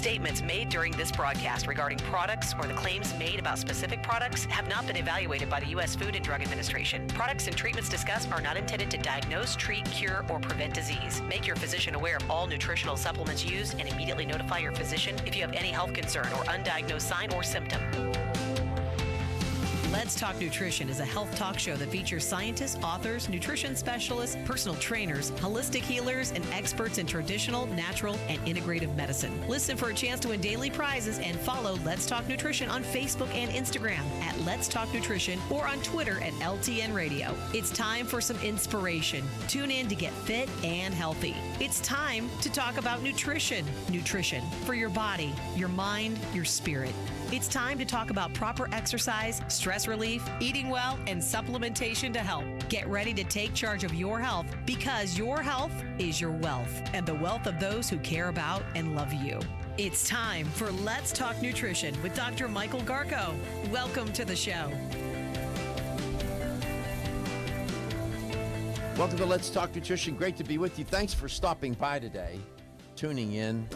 Statements made during this broadcast regarding products or the claims made about specific products have not been evaluated by the U.S. Food and Drug Administration. Products and treatments discussed are not intended to diagnose, treat, cure, or prevent disease. Make your physician aware of all nutritional supplements used and immediately notify your physician if you have any health concern or undiagnosed sign or symptom. Let's Talk Nutrition is a health talk show that features scientists, authors, nutrition specialists, personal trainers, holistic healers, and experts in traditional, natural, and integrative medicine. Listen for a chance to win daily prizes and follow Let's Talk Nutrition on Facebook and Instagram at Let's Talk Nutrition or on Twitter at LTN Radio. It's time for some inspiration. Tune in to get fit and healthy. It's time to talk about nutrition. Nutrition for your body, your mind, your spirit. It's time to talk about proper exercise, stress relief, eating well, and supplementation to help. Get ready to take charge of your health because your health is your wealth and the wealth of those who care about and love you. It's time for Let's Talk Nutrition with Dr. Michael Garko. Welcome to the show. Welcome to Let's Talk Nutrition. Great to be with you. Thanks for stopping by today, tuning in.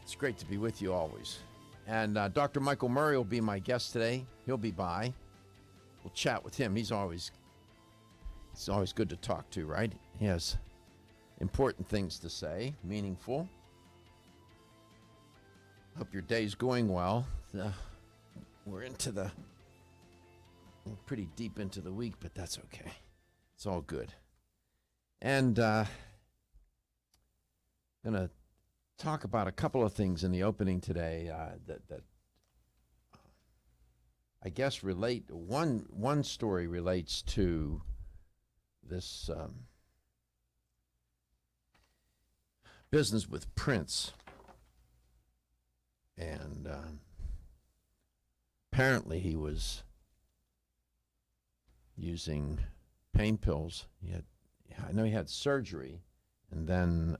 It's great to be with you always. And Dr. Michael Murray will be my guest today. He'll be by. We'll chat with him. It's always good to talk to, right? He has important things to say, meaningful. Hope your day's going well. We're pretty deep into the week, but that's okay. It's all good. And gonna talk about a couple of things in the opening today that I guess relate. One story relates to this business with Prince, and apparently he was using pain pills. I know he had surgery, and then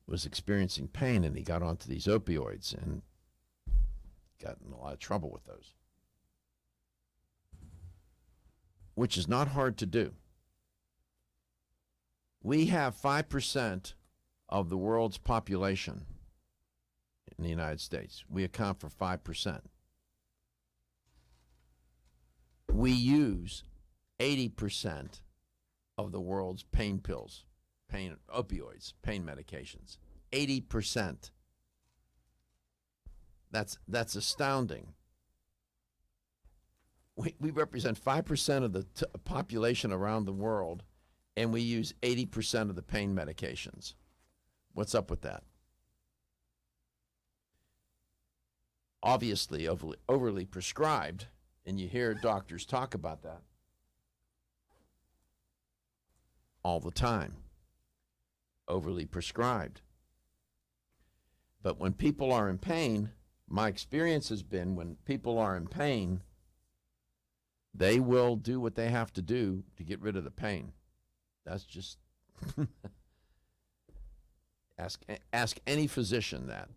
was experiencing pain, and he got onto these opioids and got in a lot of trouble with those, which is not hard to do. We have 5% of the world's population in the United States. We account for 5%. We use 80% of the world's pain pills. Opioids, pain medications, 80%. That's astounding. We represent 5% of the population around the world, and we use 80% of the pain medications. What's up with that? Obviously, overly prescribed, and you hear doctors talk about that all the time. Overly prescribed. But when people are in pain, my experience has been when people are in pain, they will do what they have to do to get rid of the pain. That's just ask any physician that,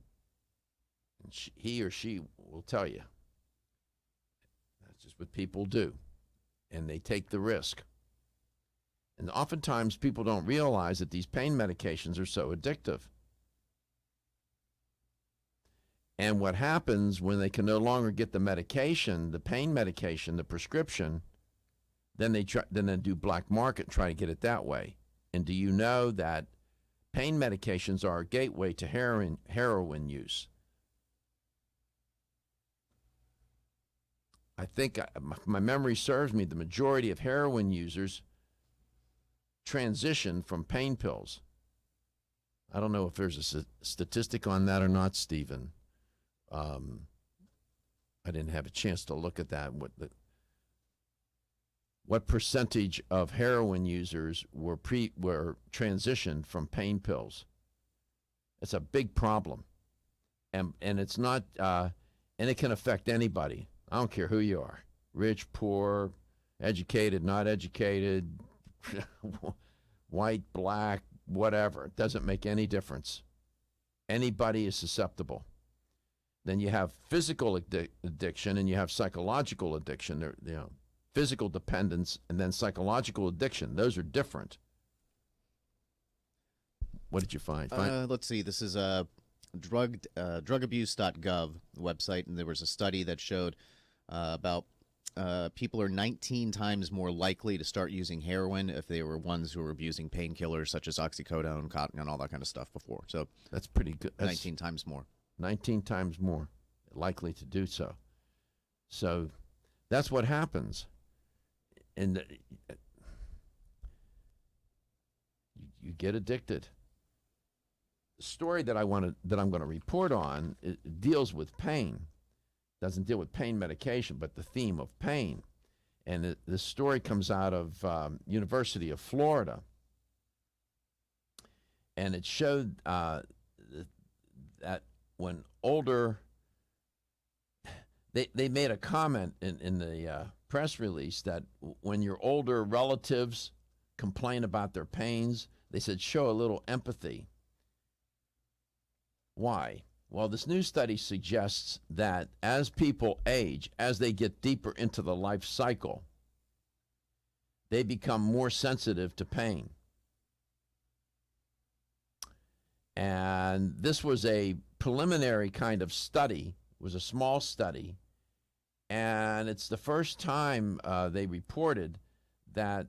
and he or she will tell you. That's just what people do, and they take the risk. And oftentimes people don't realize that these pain medications are so addictive. And what happens when they can no longer get the medication, the pain medication, the prescription, then they do black market and try to get it that way. And do you know that pain medications are a gateway to heroin use? I think my memory serves me, the majority of heroin users transition from pain pills. I don't know if there's a statistic on that or not, Stephen. I didn't have a chance to look at that. What percentage of heroin users were transitioned from pain pills? It's a big problem, and it's not, and it can affect anybody. I don't care who you are, rich, poor, educated, not educated, white, black, whatever. It doesn't make any difference. Anybody is susceptible. Then you have physical addiction and you have psychological addiction. Physical dependence and then psychological addiction. Those are different. What did you find? Let's see. This is a drugabuse.gov website, and there was a study that showed about people are 19 times more likely to start using heroin if they were ones who were abusing painkillers such as oxycodone, cotton, and all that kind of stuff before. So That's pretty good. That's 19 times more. 19 times more likely to do so. So that's what happens. And you get addicted. The story that I'm going to report on, it deals with pain. Doesn't deal with pain medication, but the theme of pain. And the story comes out of University of Florida. And it showed that when older, they made a comment in the press release that when your older relatives complain about their pains, they said, show a little empathy. Why? Well, this new study suggests that as people age, as they get deeper into the life cycle, they become more sensitive to pain. And this was a preliminary kind of study. It was a small study. And it's the first time they reported that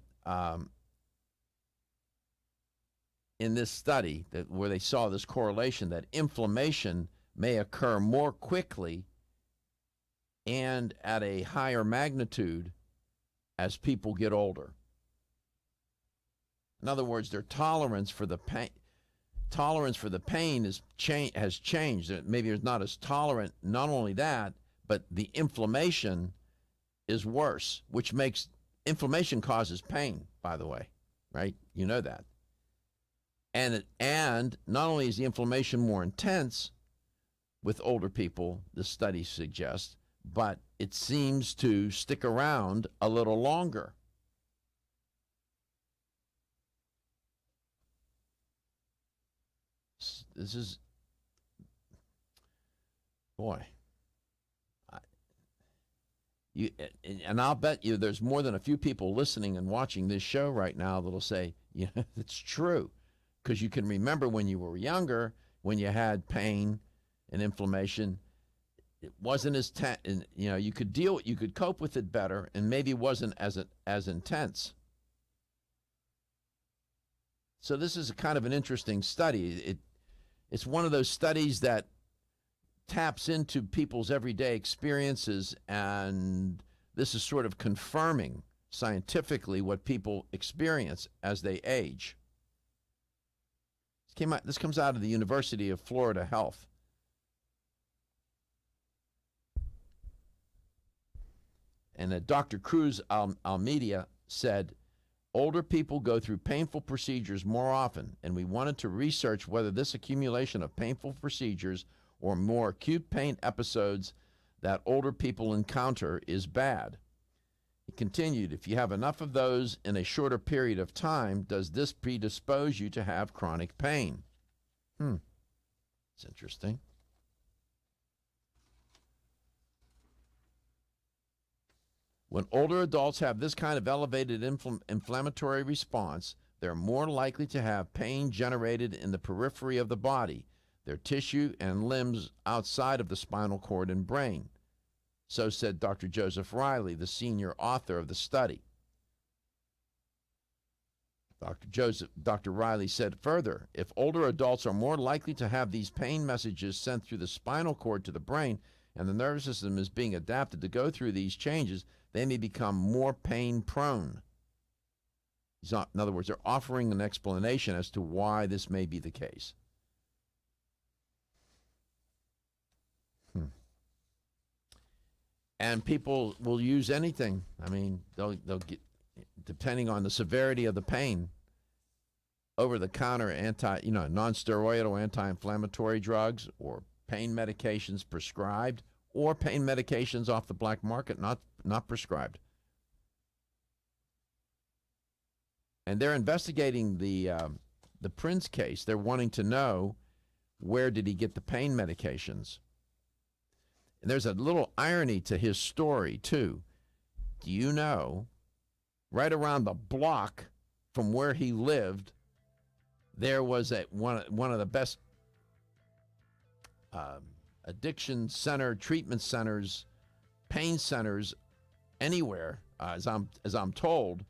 in this study where they saw this correlation that inflammation may occur more quickly and at a higher magnitude as people get older. In other words, their tolerance for the pain has changed. Maybe it's not as tolerant. Not only that, but the inflammation is worse, which makes inflammation causes pain, by the way, right? You know that. And not only is the inflammation more intense with older people, the study suggests, but it seems to stick around a little longer. This is, boy, and I'll bet you there's more than a few people listening and watching this show right now that'll say, yeah, it's true. Because you can remember when you were younger, when you had pain and inflammation, it wasn't as you could cope with it better, and maybe wasn't as intense. So this is a kind of an interesting study. It's one of those studies that taps into people's everyday experiences, and this is sort of confirming scientifically what people experience as they age. This comes out of the University of Florida Health. And Dr. Cruz Almeida said, older people go through painful procedures more often, and we wanted to research whether this accumulation of painful procedures or more acute pain episodes that older people encounter is bad. He continued, if you have enough of those in a shorter period of time, does this predispose you to have chronic pain? It's interesting. When older adults have this kind of elevated inflammatory response, they're more likely to have pain generated in the periphery of the body, their tissue and limbs outside of the spinal cord and brain. So said Dr. Joseph Riley, the senior author of the study. Dr. Riley said further, if older adults are more likely to have these pain messages sent through the spinal cord to the brain, and the nervous system is being adapted to go through these changes, they may become more pain prone. In other words, they're offering an explanation as to why this may be the case. And people will use anything. I mean, they'll get, depending on the severity of the pain, over-the-counter non-steroidal anti-inflammatory drugs or pain medications prescribed, or pain medications off the black market not prescribed. And they're investigating the Prince case. They're wanting to know, where did he get the pain medications? And there's a little irony to his story, too. Do you know, right around the block from where he lived There was one of the best addiction center, treatment centers, pain centers anywhere, as I'm told,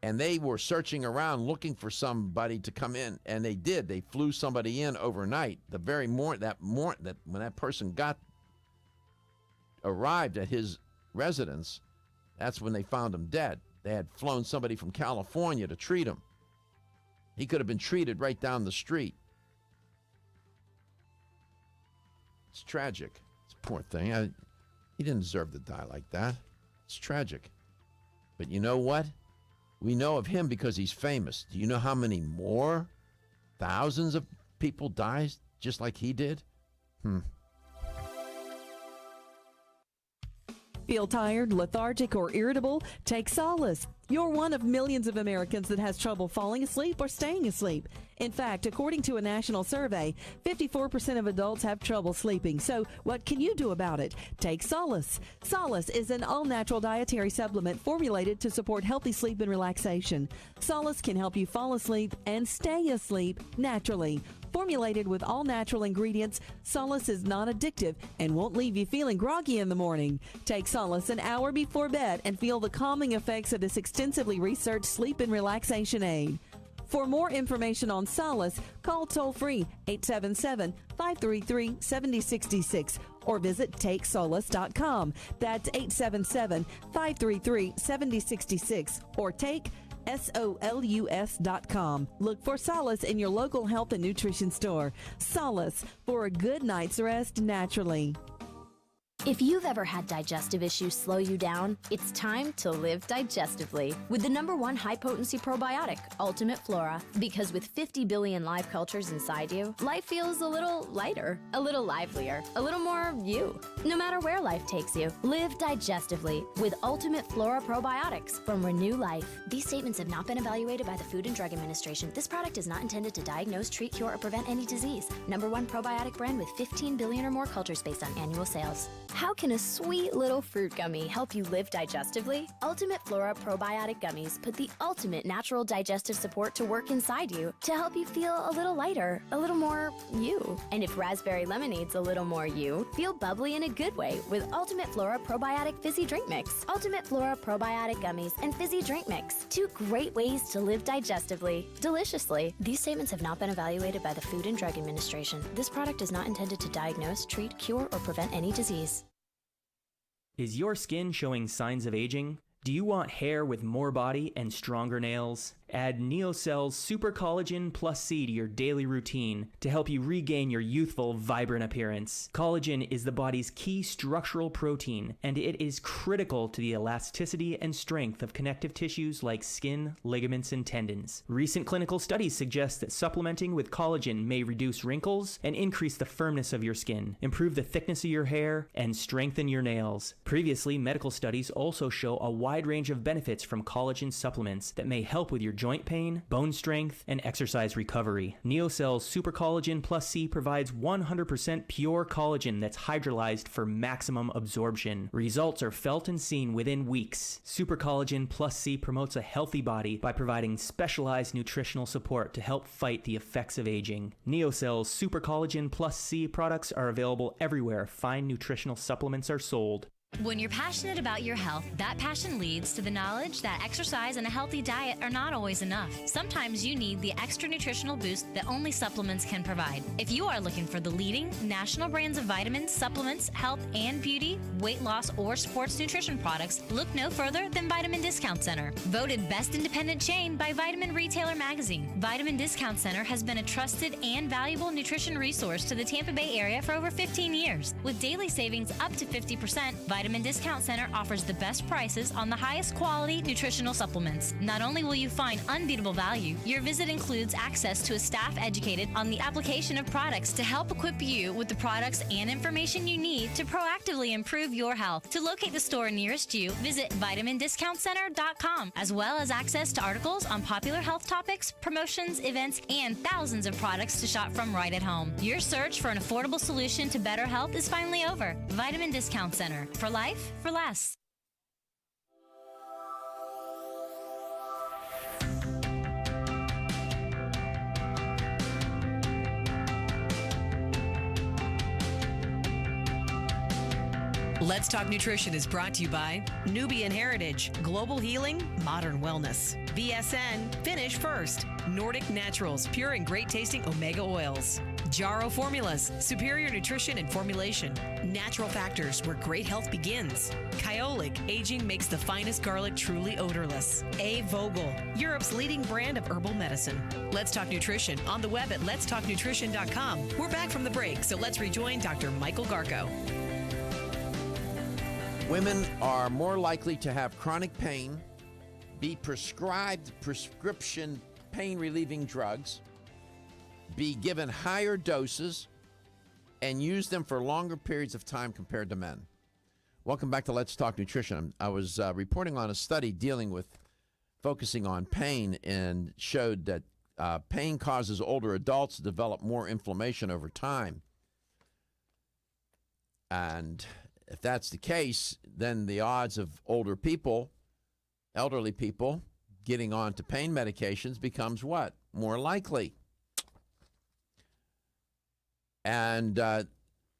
and they were searching around looking for somebody to come in, and they did. They flew somebody in overnight. The very morning that when that person arrived at his residence, that's when they found him dead. They had flown somebody from California to treat him. He could have been treated right down the street. It's tragic. It's a poor thing. He didn't deserve to die like that. It's tragic. But you know what? We know of him because he's famous. Do you know how many more thousands of people died just like he did? Feel tired, lethargic, or irritable? Take solace. You're one of millions of Americans that has trouble falling asleep or staying asleep. In fact, according to a national survey, 54% of adults have trouble sleeping. So what can you do about it? Take Solace. Solace is an all-natural dietary supplement formulated to support healthy sleep and relaxation. Solace can help you fall asleep and stay asleep naturally. Formulated with all-natural ingredients, Solace is non-addictive and won't leave you feeling groggy in the morning. Take Solace an hour before bed and feel the calming effects of this extensively researched sleep and relaxation aid. For more information on Solace, call toll-free 877-533-7066 or visit TakeSolace.com. That's 877-533-7066 or take SOLUS.com. Look for Solace in your local health and nutrition store. Solace, for a good night's rest naturally. If you've ever had digestive issues slow you down, it's time to live digestively with the #1 high-potency probiotic, Ultimate Flora. Because with 50 billion live cultures inside you, life feels a little lighter, a little livelier, a little more you. No matter where life takes you, live digestively with Ultimate Flora probiotics from Renew Life. These statements have not been evaluated by the Food and Drug Administration. This product is not intended to diagnose, treat, cure, or prevent any disease. #1 probiotic brand with 15 billion or more cultures based on annual sales. How can a sweet little fruit gummy help you live digestively? Ultimate Flora probiotic gummies put the ultimate natural digestive support to work inside you to help you feel a little lighter, a little more you. And if raspberry lemonade's a little more you, feel bubbly in a good way with Ultimate Flora probiotic fizzy drink mix. Ultimate Flora probiotic gummies and fizzy drink mix. 2 great ways to live digestively, deliciously. These statements have not been evaluated by the Food and Drug Administration. This product is not intended to diagnose, treat, cure, or prevent any disease. Is your skin showing signs of aging? Do you want hair with more body and stronger nails? Add NeoCell's Super Collagen Plus C to your daily routine to help you regain your youthful, vibrant appearance. Collagen is the body's key structural protein, and it is critical to the elasticity and strength of connective tissues like skin, ligaments, and tendons. Recent clinical studies suggest that supplementing with collagen may reduce wrinkles and increase the firmness of your skin, improve the thickness of your hair, and strengthen your nails. Previously, medical studies also show a wide range of benefits from collagen supplements that may help with your joint pain, bone strength, and exercise recovery. NeoCell's Super Collagen Plus C provides 100% pure collagen that's hydrolyzed for maximum absorption. Results are felt and seen within weeks. Super Collagen Plus C promotes a healthy body by providing specialized nutritional support to help fight the effects of aging. NeoCell's Super Collagen Plus C products are available everywhere fine nutritional supplements are sold. When you're passionate about your health, that passion leads to the knowledge that exercise and a healthy diet are not always enough. Sometimes you need the extra nutritional boost that only supplements can provide. If you are looking for the leading national brands of vitamins, supplements, health and beauty, weight loss, or sports nutrition products, look no further than Vitamin Discount Center. Voted best independent chain by Vitamin Retailer Magazine, Vitamin Discount Center has been a trusted and valuable nutrition resource to the Tampa Bay area for over 15 years. With daily savings up to 50%, Vitamin Discount Center offers the best prices on the highest quality nutritional supplements. Not only will you find unbeatable value, your visit includes access to a staff educated on the application of products to help equip you with the products and information you need to proactively improve your health. To locate the store nearest you, visit vitamindiscountcenter.com, as well as access to articles on popular health topics, promotions, events, and thousands of products to shop from right at home. Your search for an affordable solution to better health is finally over. Vitamin Discount Center. For life, for less. Let's Talk Nutrition is brought to you by Nubian Heritage, Global Healing, Modern Wellness, BSN, Finish First, Nordic Naturals, pure and great tasting omega oils, Jarrow Formulas, superior nutrition and formulation, Natural Factors, where great health begins, Kyolic, aging makes the finest garlic truly odorless, A. Vogel, Europe's leading brand of herbal medicine. Let's Talk Nutrition on the web at letstalknutrition.com. We're back from the break, so let's rejoin Dr. Michael Garko. Women are more likely to have chronic pain, be prescribed prescription pain-relieving drugs, be given higher doses, and use them for longer periods of time compared to men. Welcome back to Let's Talk Nutrition. I was reporting on a study dealing with focusing on pain and showed that pain causes older adults to develop more inflammation over time. And if that's the case, then the odds of older people, elderly people, getting on to pain medications becomes what? More likely. And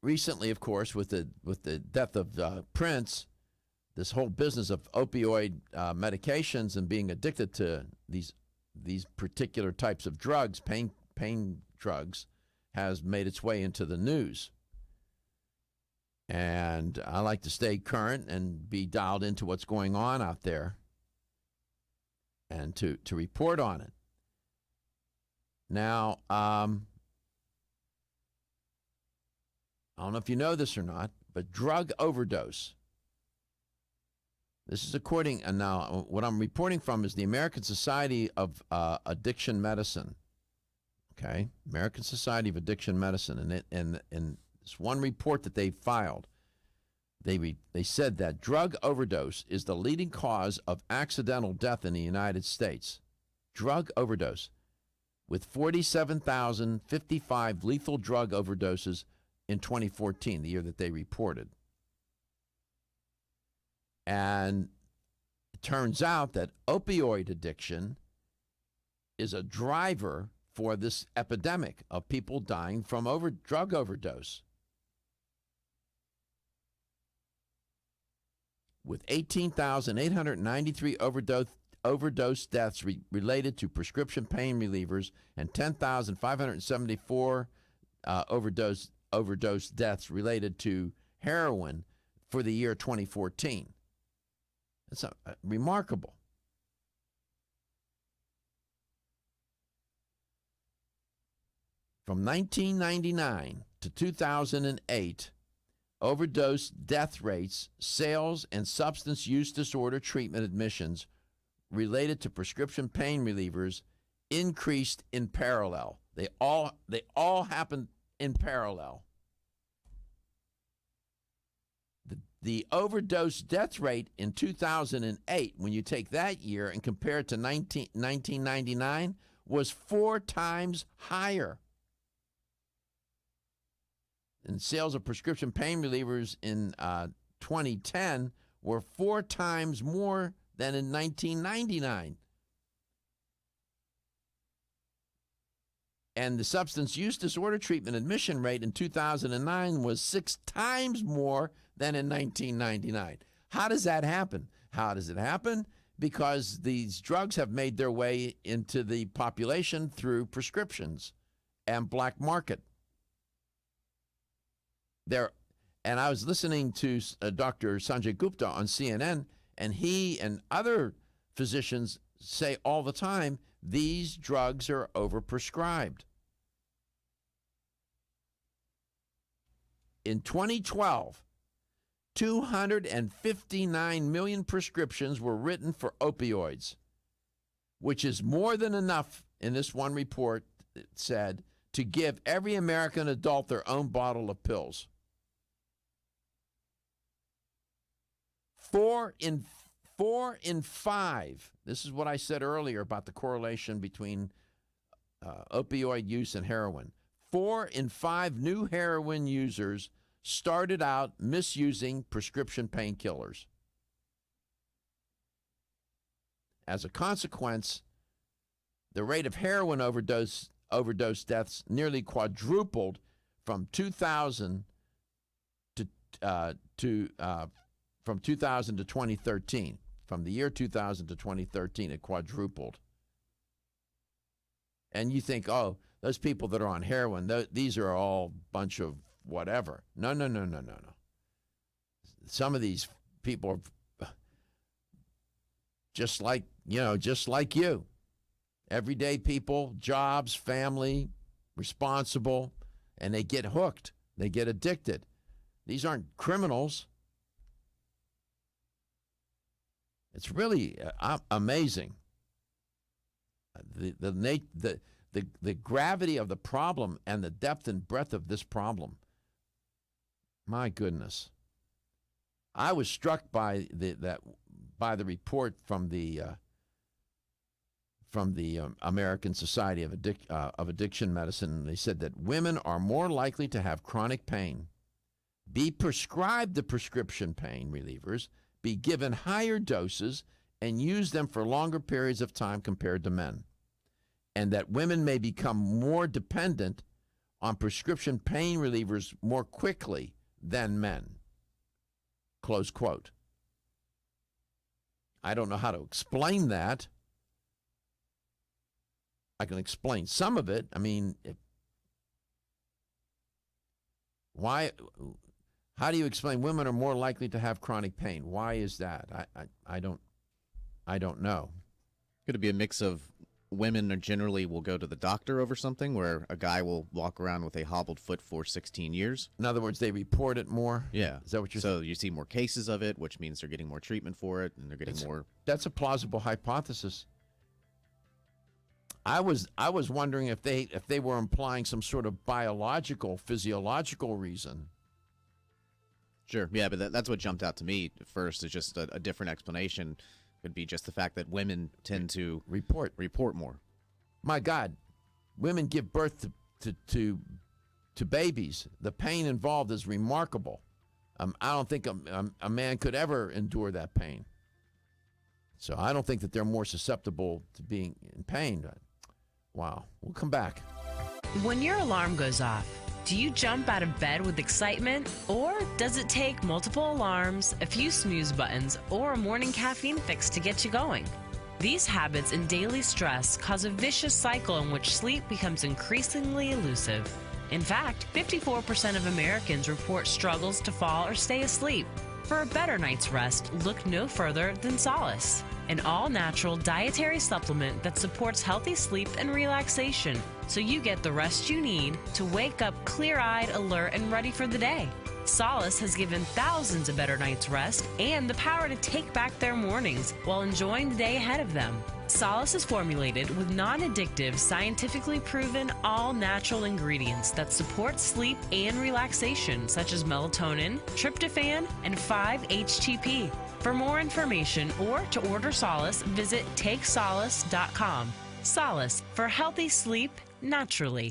recently, of course, with the death of Prince, this whole business of opioid medications and being addicted to these particular types of drugs, pain drugs, has made its way into the news. And I like to stay current and be dialed into what's going on out there and to report on it. Now, I don't know if you know this or not, but drug overdose. This is according, and now what I'm reporting from is the American Society of Addiction Medicine. Okay, American Society of Addiction Medicine, and this one report that they filed, they said that drug overdose is the leading cause of accidental death in the United States. Drug overdose, with 47,055 lethal drug overdoses in 2014, the year that they reported. And it turns out that opioid addiction is a driver for this epidemic of people dying from drug overdose. With 18,893 overdose deaths related to prescription pain relievers and 10,574 overdose deaths related to heroin for the year 2014. That's remarkable. From 1999 to 2008, overdose death rates, sales, and substance use disorder treatment admissions related to prescription pain relievers increased in parallel. They all happened in parallel. The overdose death rate in 2008, when you take that year and compare it to 1999, was 4 times higher. And sales of prescription pain relievers in 2010 were 4 times more than in 1999. And the substance use disorder treatment admission rate in 2009 was 6 times more than in 1999. How does that happen? How does it happen? Because these drugs have made their way into the population through prescriptions and black market. And I was listening to Dr. Sanjay Gupta on CNN, and he and other physicians say all the time, these drugs are overprescribed. In 2012, 259 million prescriptions were written for opioids, which is more than enough, in this one report, it said, to give every American adult their own bottle of pills. 4 in 5, this is what I said earlier about the correlation between opioid use and heroin. 4 in 5 new heroin users started out misusing prescription painkillers. As a consequence, the rate of heroin overdose deaths nearly quadrupled from 2000 to from 2000 to 2013. From the year 2000 to 2013, it quadrupled. And you think, oh, those people that are on heroin, these are all a bunch of whatever. No. Some of these people are just like you. Everyday people, jobs, family, responsible, and they get hooked. They get addicted. These aren't criminals. It's really amazing. The gravity of the problem and the depth and breadth of this problem. My goodness. I was struck by the report from the American Society of Addiction Medicine. They said that women are more likely to have chronic pain, be prescribed the prescription pain relievers, be given higher doses, and use them for longer periods of time compared to men, and that women may become more dependent on prescription pain relievers more quickly than men. Close quote. I don't know how to explain that. I can explain some of it. I mean, how do you explain women are more likely to have chronic pain? Why is that? I don't know. Could it be a mix of women generally will go to the doctor over something, where a guy will walk around with a hobbled foot for 16 years? In other words, they report it more? Yeah. Is that what you're saying? saying? So you see more cases of it, which means they're getting more treatment for it, and they're getting more... That's a plausible hypothesis. I was wondering if they were implying some sort of biological, physiological reason. Sure, yeah, but that's what jumped out to me first. Is just a different explanation. Could be just the fact that women tend to report more. My God, women give birth to babies. The pain involved is remarkable. I don't think a man could ever endure that pain. So I don't think that they're more susceptible to being in pain. Wow. We'll come back. When your alarm goes off, do you jump out of bed with excitement? Or does it take multiple alarms, a few snooze buttons, or a morning caffeine fix to get you going? These habits and daily stress cause a vicious cycle in which sleep becomes increasingly elusive. In fact, 54% of Americans report struggles to fall or stay asleep. For a better night's rest, look no further than Solace, an all-natural dietary supplement that supports healthy sleep and relaxation, so you get the rest you need to wake up clear-eyed, alert, and ready for the day. Solace has given thousands a better night's rest and the power to take back their mornings while enjoying the day ahead of them. Solace is formulated with non-addictive, scientifically proven, all-natural ingredients that support sleep and relaxation, such as melatonin, tryptophan, and 5-HTP. For more information or to order Solace, visit takesolace.com. Solace, for healthy sleep naturally.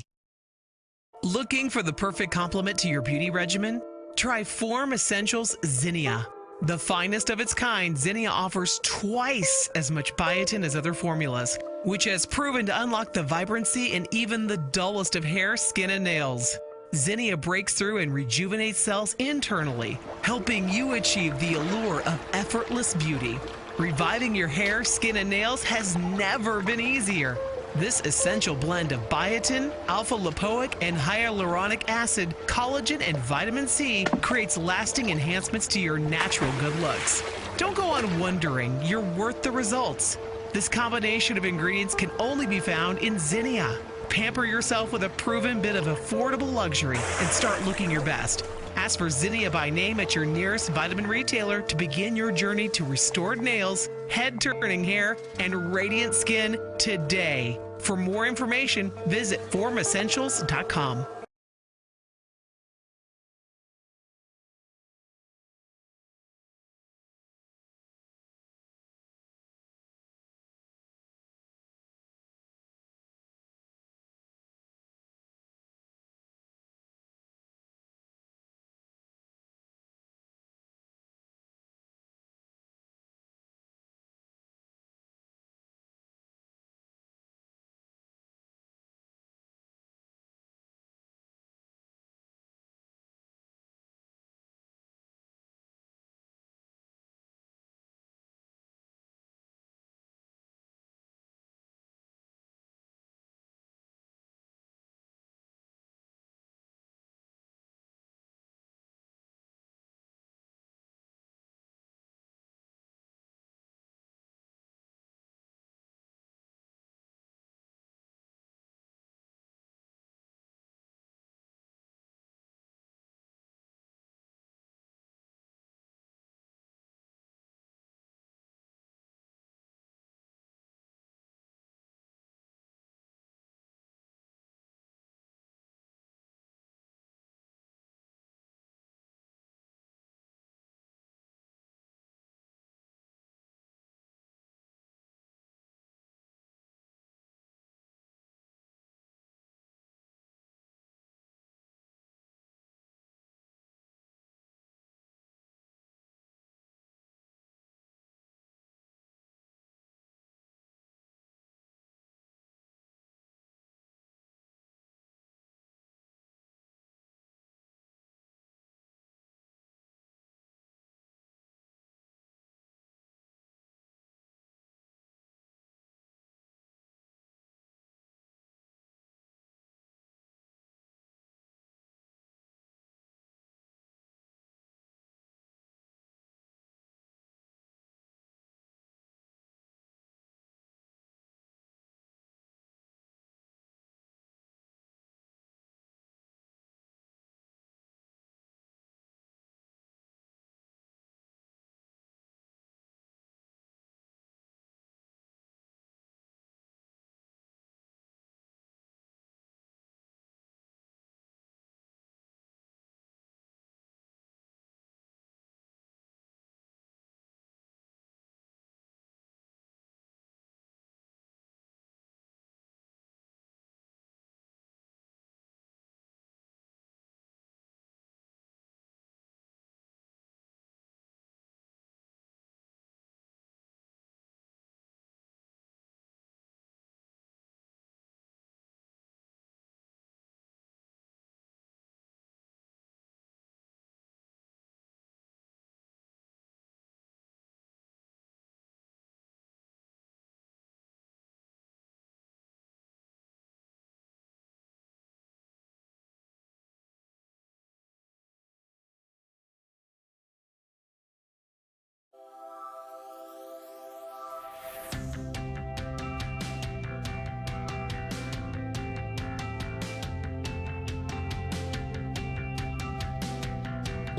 Looking for the perfect complement to your beauty regimen? Try Form Essentials Zinnia. The finest of its kind, Zinnia offers twice as much biotin as other formulas, which has proven to unlock the vibrancy in even the dullest of hair, skin, and nails. Zinnia breaks through and rejuvenates cells internally, helping you achieve the allure of effortless beauty. Reviving your hair, skin, and nails has never been easier. This essential blend of biotin, alpha-lipoic, and hyaluronic acid, collagen, and vitamin C creates lasting enhancements to your natural good looks. Don't go on wondering, you're worth the results. This combination of ingredients can only be found in Zinnia. Pamper yourself with a proven bit of affordable luxury and start looking your best. Ask for Zinnia by name at your nearest vitamin retailer to begin your journey to restored nails, head-turning hair, and radiant skin today. For more information, visit formessentials.com.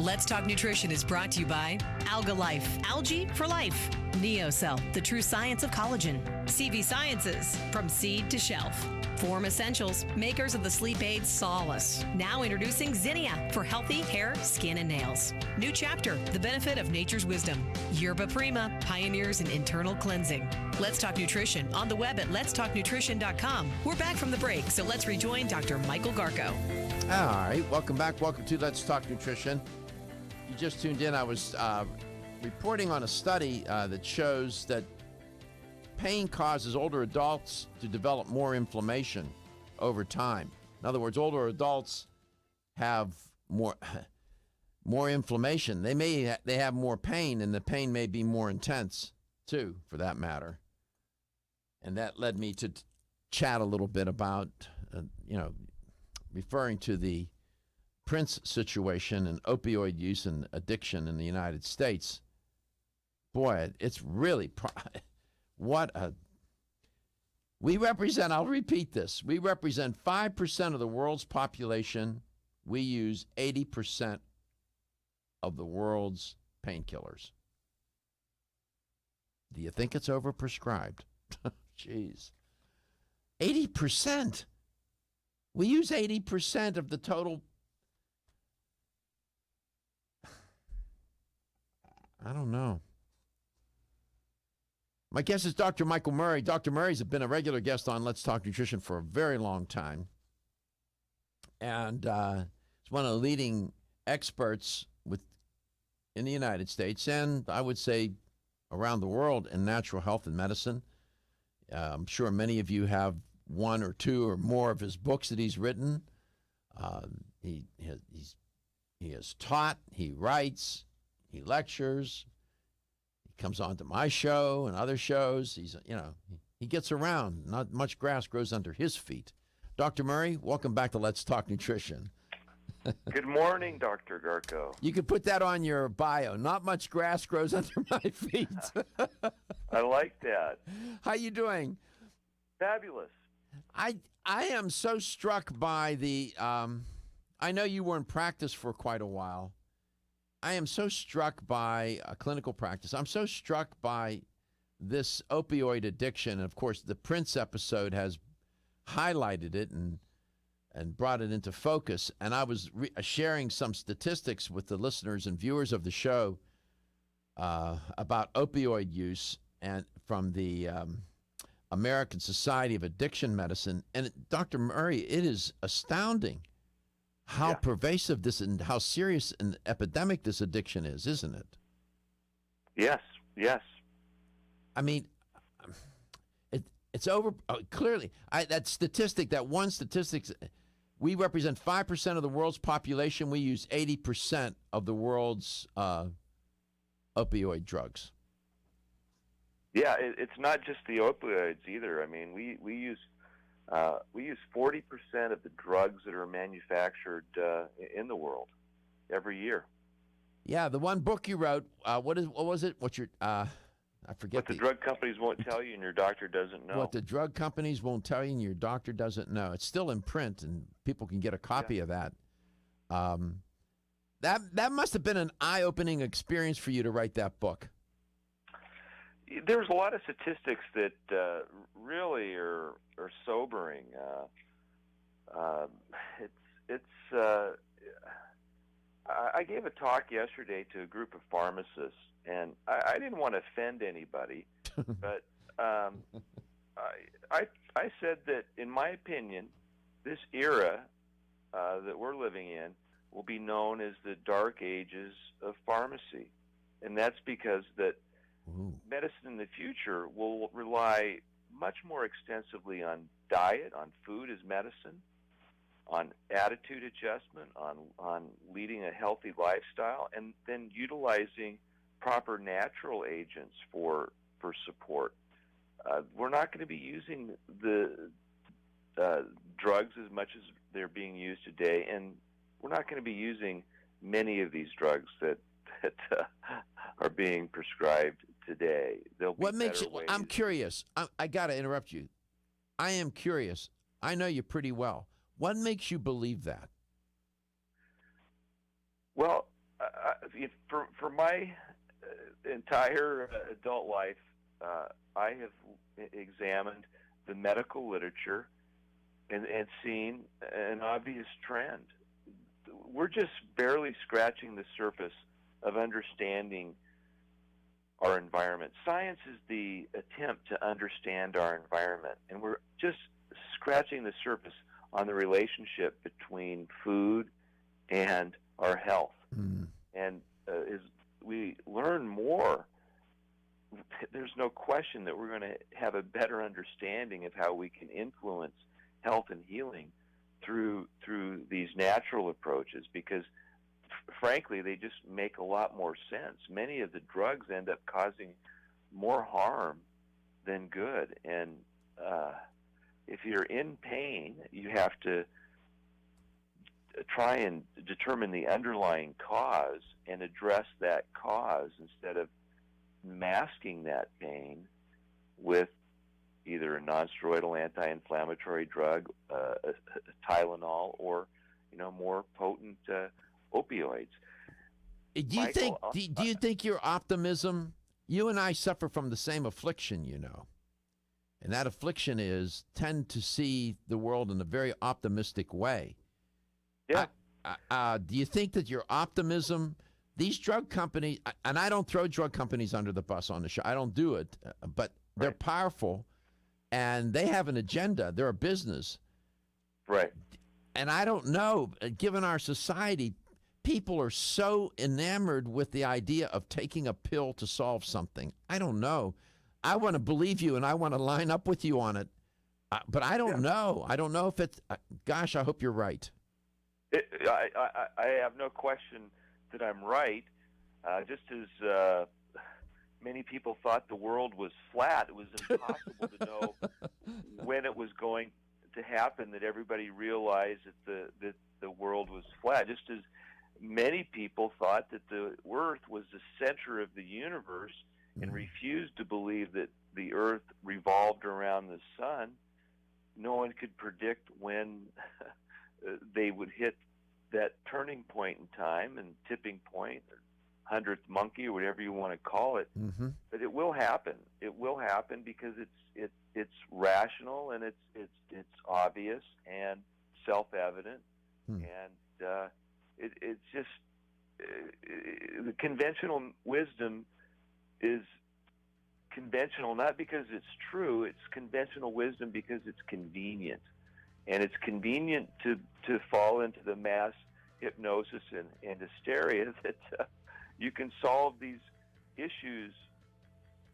Let's Talk Nutrition is brought to you by Alga Life, algae for life. NeoCell, the true science of collagen. CV Sciences, from seed to shelf. Form Essentials, makers of the sleep aid Solace. Now introducing Zinnia for healthy hair, skin, and nails. New Chapter, the benefit of nature's wisdom. Yerba Prima, pioneers in internal cleansing. Let's Talk Nutrition on the web at letstalknutrition.com. We're back from the break, so let's rejoin Dr. Michael Garko. All right, welcome back. Welcome to Let's Talk Nutrition. You just tuned in. I was reporting on a study that shows that pain causes older adults to develop more inflammation over time. In other words, older adults have more inflammation. They have more pain, and the pain may be more intense too, for that matter. And that led me to chat a little bit about, referring to the Prince situation and opioid use and addiction in the United States. Boy, it's really we represent, I'll repeat this, we represent 5% of the world's population. We use 80% of the world's painkillers. Do you think it's overprescribed? Jeez. 80%. We use 80% of the total. I don't know. My guest is Dr. Michael Murray. Dr. Murray's been a regular guest on Let's Talk Nutrition for a very long time. And he's one of the leading experts in the United States, and I would say around the world, in natural health and medicine. I'm sure many of you have one or two or more of his books that he's written. He has taught, he writes, he lectures. Comes on to my show and other shows. He gets around. Not much grass grows under his feet. Dr. Murray, welcome back to Let's Talk Nutrition. Good morning, Dr. Garko. You could put that on your bio. Not much grass grows under my feet. I like that. How you doing? Fabulous. I am so struck by the. I know you were in practice for quite a while. I am so struck by clinical practice. I'm so struck by this opioid addiction. And, of course, the Prince episode has highlighted it and brought it into focus. And I was sharing some statistics with the listeners and viewers of the show about opioid use and from the American Society of Addiction Medicine. And, Dr. Murray, it is astounding how pervasive this and how serious an epidemic this addiction is, isn't it? Yes. I mean, it's over clearly. That one statistic, we represent 5% of the world's population. We use 80% of the world's opioid drugs. Yeah, it's not just the opioids either. I mean, we use 40% of the drugs that are manufactured in the world every year. Yeah, the one book you wrote. What was it? I forget. What the drug companies won't tell you, and your doctor doesn't know. What the drug companies won't tell you, and your doctor doesn't know. It's still in print, and people can get a copy of that. That must have been an eye-opening experience for you to write that book. There's a lot of statistics that really are sobering. I gave a talk yesterday to a group of pharmacists, and I didn't want to offend anybody, but I said that, in my opinion, this era that we're living in will be known as the dark ages of pharmacy, and that's because that medicine in the future will rely much more extensively on diet, on food as medicine, on attitude adjustment, on leading a healthy lifestyle, and then utilizing proper natural agents for support. We're not going to be using the drugs as much as they're being used today, and we're not going to be using many of these drugs that are being prescribed today. What makes you? I'm curious. I got to interrupt you. I am curious. I know you pretty well. What makes you believe that? Well, for my entire adult life, I have examined the medical literature and seen an obvious trend. We're just barely scratching the surface of understanding our environment. Science is the attempt to understand our environment, and we're just scratching the surface on the relationship between food and our health. And as we learn more, there's no question that we're going to have a better understanding of how we can influence health and healing through these natural approaches, because frankly they just make a lot more sense. Many of the drugs end up causing more harm than good, and if you're in pain, you have to try and determine the underlying cause and address that cause instead of masking that pain with either a non-steroidal anti-inflammatory drug, a Tylenol, or more potent opioids. Do you think your optimism? You and I suffer from the same affliction, and that affliction is tend to see the world in a very optimistic way. Yeah. Do you think that your optimism, these drug companies, and I don't throw drug companies under the bus on the show, I don't do it, but they're powerful, and they have an agenda. They're a business. Right. And I don't know, given our society, people are so enamored with the idea of taking a pill to solve something. I don't know. I want to believe you, and I want to line up with you on it. But I don't know. I don't know if it's, gosh, I hope you're right. I have no question that I'm right. Just as many people thought the world was flat, it was impossible to know when it was going to happen that everybody realized that the world was flat. Just as many people thought that the Earth was the center of the universe and refused to believe that the Earth revolved around the sun, no one could predict when they would hit that turning point in time and tipping point, or 100th monkey, or whatever you want to call it. But it will happen. It will happen because it's rational, and it's obvious and self-evident, and it's just the conventional wisdom is conventional not because it's true. It's conventional wisdom because it's convenient, and it's convenient to fall into the mass hypnosis and hysteria that you can solve these issues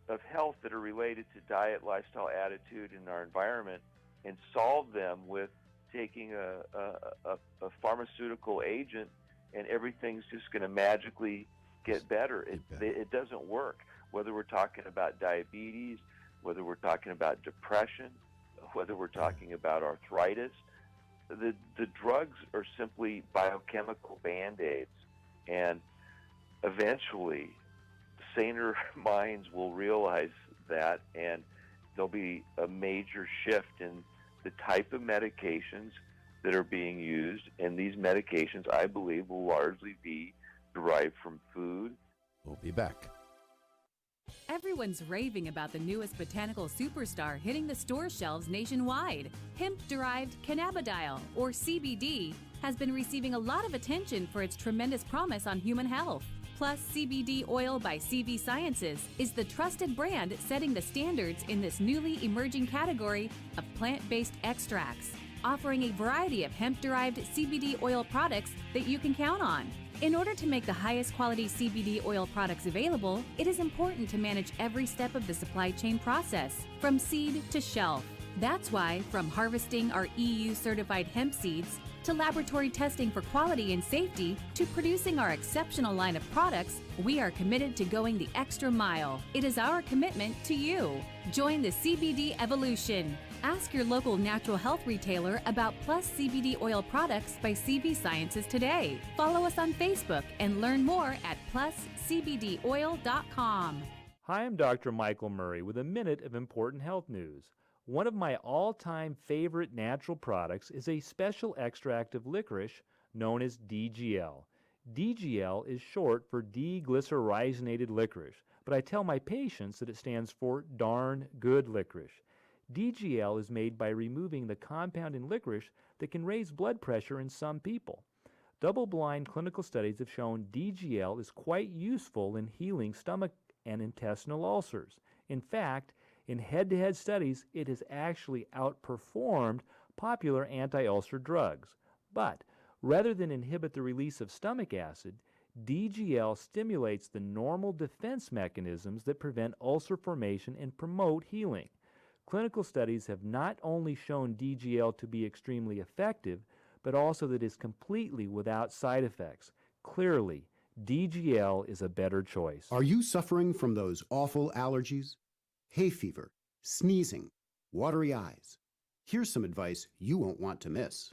of health that are related to diet, lifestyle, attitude, and our environment, and solve them with taking a pharmaceutical agent, and everything's just going to magically get better. It doesn't work. Whether we're talking about diabetes, whether we're talking about depression, whether we're talking about arthritis, the drugs are simply biochemical Band-Aids. And eventually, saner minds will realize that, and there'll be a major shift in the type of medications that are being used. And these medications, I believe, will largely be derived from food. We'll be back. Everyone's raving about the newest botanical superstar hitting the store shelves nationwide. Hemp-derived cannabidiol, or CBD, has been receiving a lot of attention for its tremendous promise on human health. Plus, CBD Oil by CV Sciences is the trusted brand setting the standards in this newly emerging category of plant-based extracts, offering a variety of hemp-derived CBD oil products that you can count on. In order to make the highest quality CBD oil products available, it is important to manage every step of the supply chain process, from seed to shelf. That's why, from harvesting our EU-certified hemp seeds, to laboratory testing for quality and safety, to producing our exceptional line of products, we are committed to going the extra mile. It is our commitment to you. Join the CBD evolution. Ask your local natural health retailer about Plus CBD oil products by CV Sciences today. Follow us on Facebook and learn more at pluscbdoil.com. Hi, I'm Dr. Michael Murray with a minute of important health news. One of my all-time favorite natural products is a special extract of licorice known as DGL. DGL is short for deglycyrrhizinated licorice, but I tell my patients that it stands for darn good licorice. DGL is made by removing the compound in licorice that can raise blood pressure in some people. Double-blind clinical studies have shown DGL is quite useful in healing stomach and intestinal ulcers. In fact, in head-to-head studies, it has actually outperformed popular anti-ulcer drugs. But rather than inhibit the release of stomach acid, DGL stimulates the normal defense mechanisms that prevent ulcer formation and promote healing. Clinical studies have not only shown DGL to be extremely effective, but also that it is completely without side effects. Clearly, DGL is a better choice. Are you suffering from those awful allergies? Hay fever, sneezing, watery eyes. Here's some advice you won't want to miss.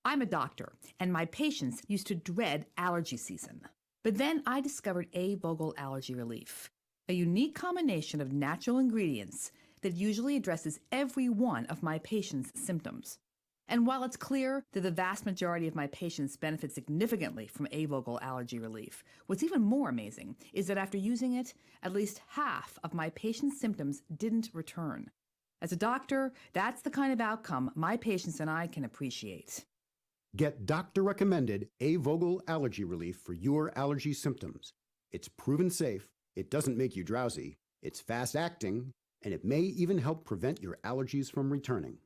I'm a doctor, and my patients used to dread allergy season. But then I discovered A. Vogel Allergy Relief, a unique combination of natural ingredients that usually addresses every one of my patients' symptoms. And while it's clear that the vast majority of my patients benefit significantly from A. Vogel Allergy Relief, what's even more amazing is that after using it, at least half of my patients' symptoms didn't return. As a doctor, that's the kind of outcome my patients and I can appreciate. Get doctor-recommended A. Vogel Allergy Relief for your allergy symptoms. It's proven safe, it doesn't make you drowsy, it's fast-acting, and it may even help prevent your allergies from returning.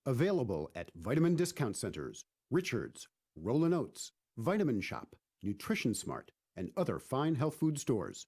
Available at vitamin discount centers, Richards, Rollin' Oats, Vitamin Shop, Nutrition Smart, and other fine health food stores.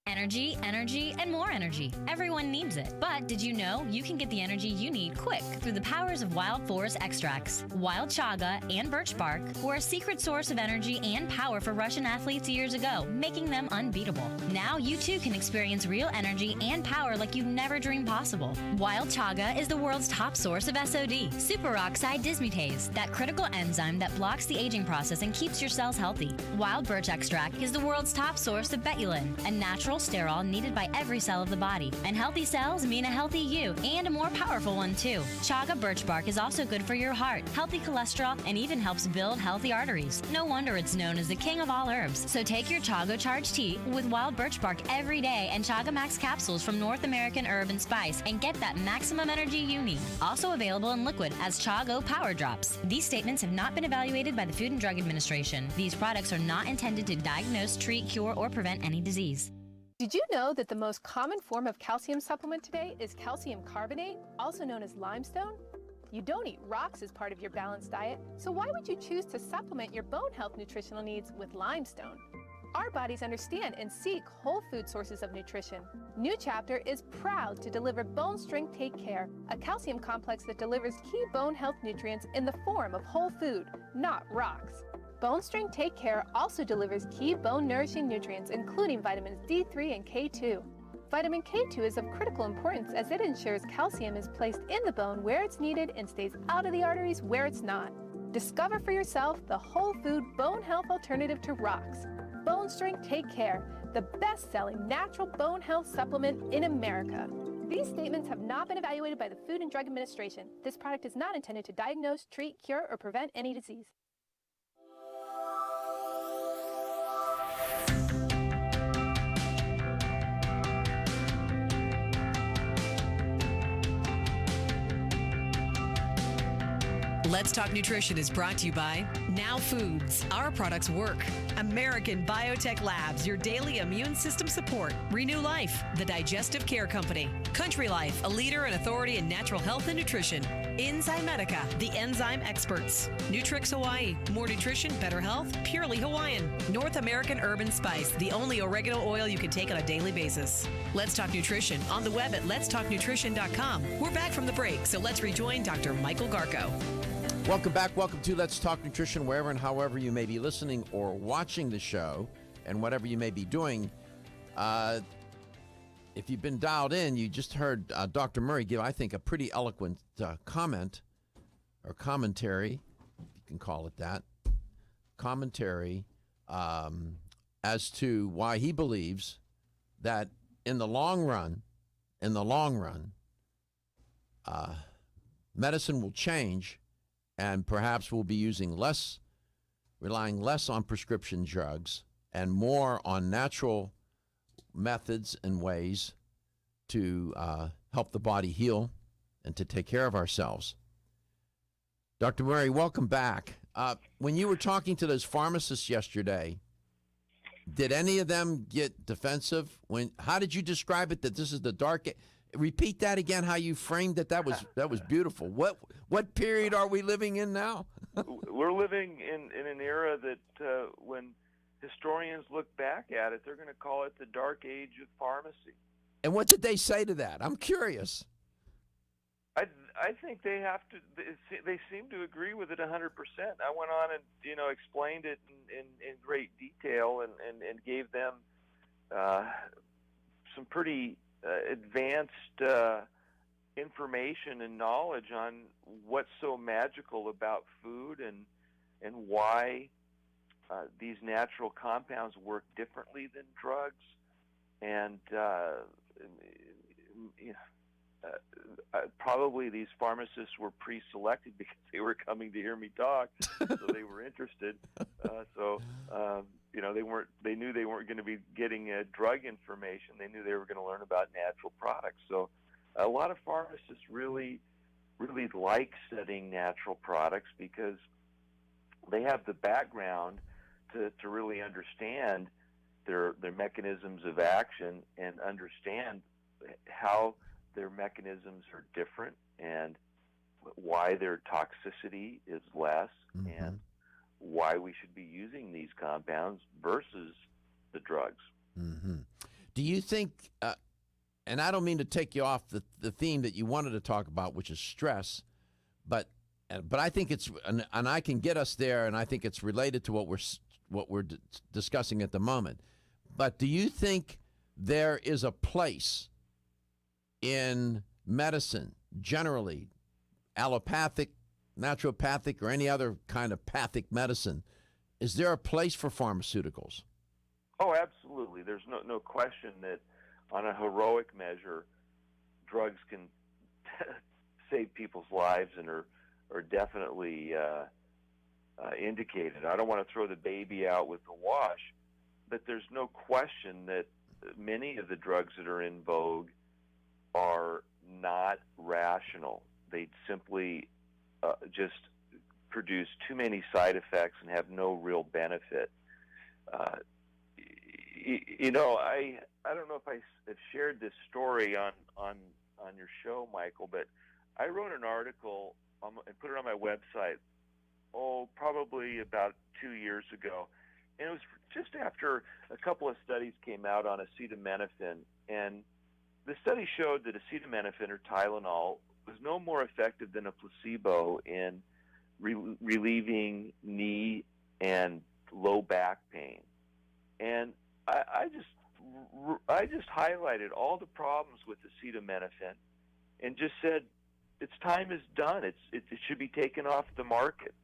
Energy, energy, and more energy. Everyone needs it. But did you know you can get the energy you need quick through the powers of wild forest extracts? Wild chaga and birch bark were a secret source of energy and power for Russian athletes years ago, making them unbeatable. Now you too can experience real energy and power like you never dreamed possible. Wild chaga is the world's top source of SOD, superoxide dismutase, that critical enzyme that blocks the aging process and keeps your cells healthy. Wild birch extract is the world's top source of betulin, a natural sterol needed by every cell of the body. And healthy cells mean a healthy you, and a more powerful one too. Chaga birch bark is also good for your heart, healthy cholesterol, and even helps build healthy arteries. No wonder it's known as the king of all herbs. So take your Chaga Charge tea with wild birch bark every day and Chaga Max capsules from North American Herb and Spice and get that maximum energy you need. Also available in liquid as Chago Power Drops. These statements have not been evaluated by the Food and Drug Administration. These products are not intended to diagnose, treat, cure, or prevent any disease. Did you know that the most common form of calcium supplement today is calcium carbonate, also known as limestone? You don't eat rocks as part of your balanced diet, so why would you choose to supplement your bone health nutritional needs with limestone? Our bodies understand and seek whole food sources of nutrition. New Chapter is proud to deliver Bone Strength Take Care, a calcium complex that delivers key bone health nutrients in the form of whole food, not rocks. Bone Strength Take Care also delivers key bone-nourishing nutrients, including vitamins D3 and K2. Vitamin K2 is of critical importance as it ensures calcium is placed in the bone where it's needed and stays out of the arteries where it's not. Discover for yourself the whole food bone health alternative to rocks. Bone Strength Take Care, the best-selling natural bone health supplement in America. These statements have not been evaluated by the Food and Drug Administration. This product is not intended to diagnose, treat, cure, or prevent any disease. Let's Talk Nutrition is brought to you by Now Foods. Our products work. American Biotech Labs, your daily immune system support. Renew Life, the digestive care company. Country Life, a leader and authority in natural health and nutrition. Enzymedica, the enzyme experts. Nutrix Hawaii, more nutrition, better health, purely Hawaiian. North American Herb and Spice, the only oregano oil you can take on a daily basis. Let's Talk Nutrition on the web at letstalknutrition.com. We're back from the break, so let's rejoin Dr. Michael Garko. Welcome back. Welcome to Let's Talk Nutrition, wherever and however you may be listening or watching the show, and whatever you may be doing. If you've been dialed in, you just heard Dr. Murray give, I think, a pretty eloquent comment or commentary, if you can call it that, commentary as to why he believes that in the long run, medicine will change. And perhaps we'll be using less relying less on prescription drugs and more on natural methods and ways to help the body heal and to take care of ourselves. Dr. Murray, welcome back. When you were talking to those pharmacists yesterday, did any of them get defensive? How did you describe it, that this is the dark? Repeat that again, how you framed it. That was beautiful. What period are we living in now? We're living in an era that when historians look back at it, they're going to call it the dark age of pharmacy. And what did they say to that? I'm curious. I think they have to. They seem to agree with it 100%. I went on and explained it in great detail and gave them some pretty advanced information and knowledge on what's so magical about food and why these natural compounds work differently than drugs, and probably these pharmacists were pre-selected because they were coming to hear me talk, so they were interested. They knew they weren't going to be getting drug information. They knew they were going to learn about natural products. So a lot of pharmacists really, really like studying natural products because they have the background to really understand their mechanisms of action and understand how their mechanisms are different and why their toxicity is less, and why we should be using these compounds versus the drugs. Do you think, and I don't mean to take you off the theme that you wanted to talk about, which is stress, but I think it's, and I can get us there, and I think it's related to what we're discussing at the moment. But do you think there is a place in medicine, generally, allopathic, naturopathic, or any other kind of pathic medicine? Is there a place for pharmaceuticals? Oh, absolutely. There's no question that on a heroic measure, drugs can save people's lives and are definitely indicated. I don't want to throw the baby out with the wash, but there's no question that many of the drugs that are in vogue are not rational. They simply just produce too many side effects and have no real benefit. I don't know if I have shared this story on your show, Michael, but I wrote an article and put it on my website, probably about 2 years ago. And it was just after a couple of studies came out on acetaminophen. And the study showed that acetaminophen, or Tylenol, was no more effective than a placebo in relieving knee and low back pain. And I just highlighted all the problems with acetaminophen and just said, its time is done. It should be taken off the market.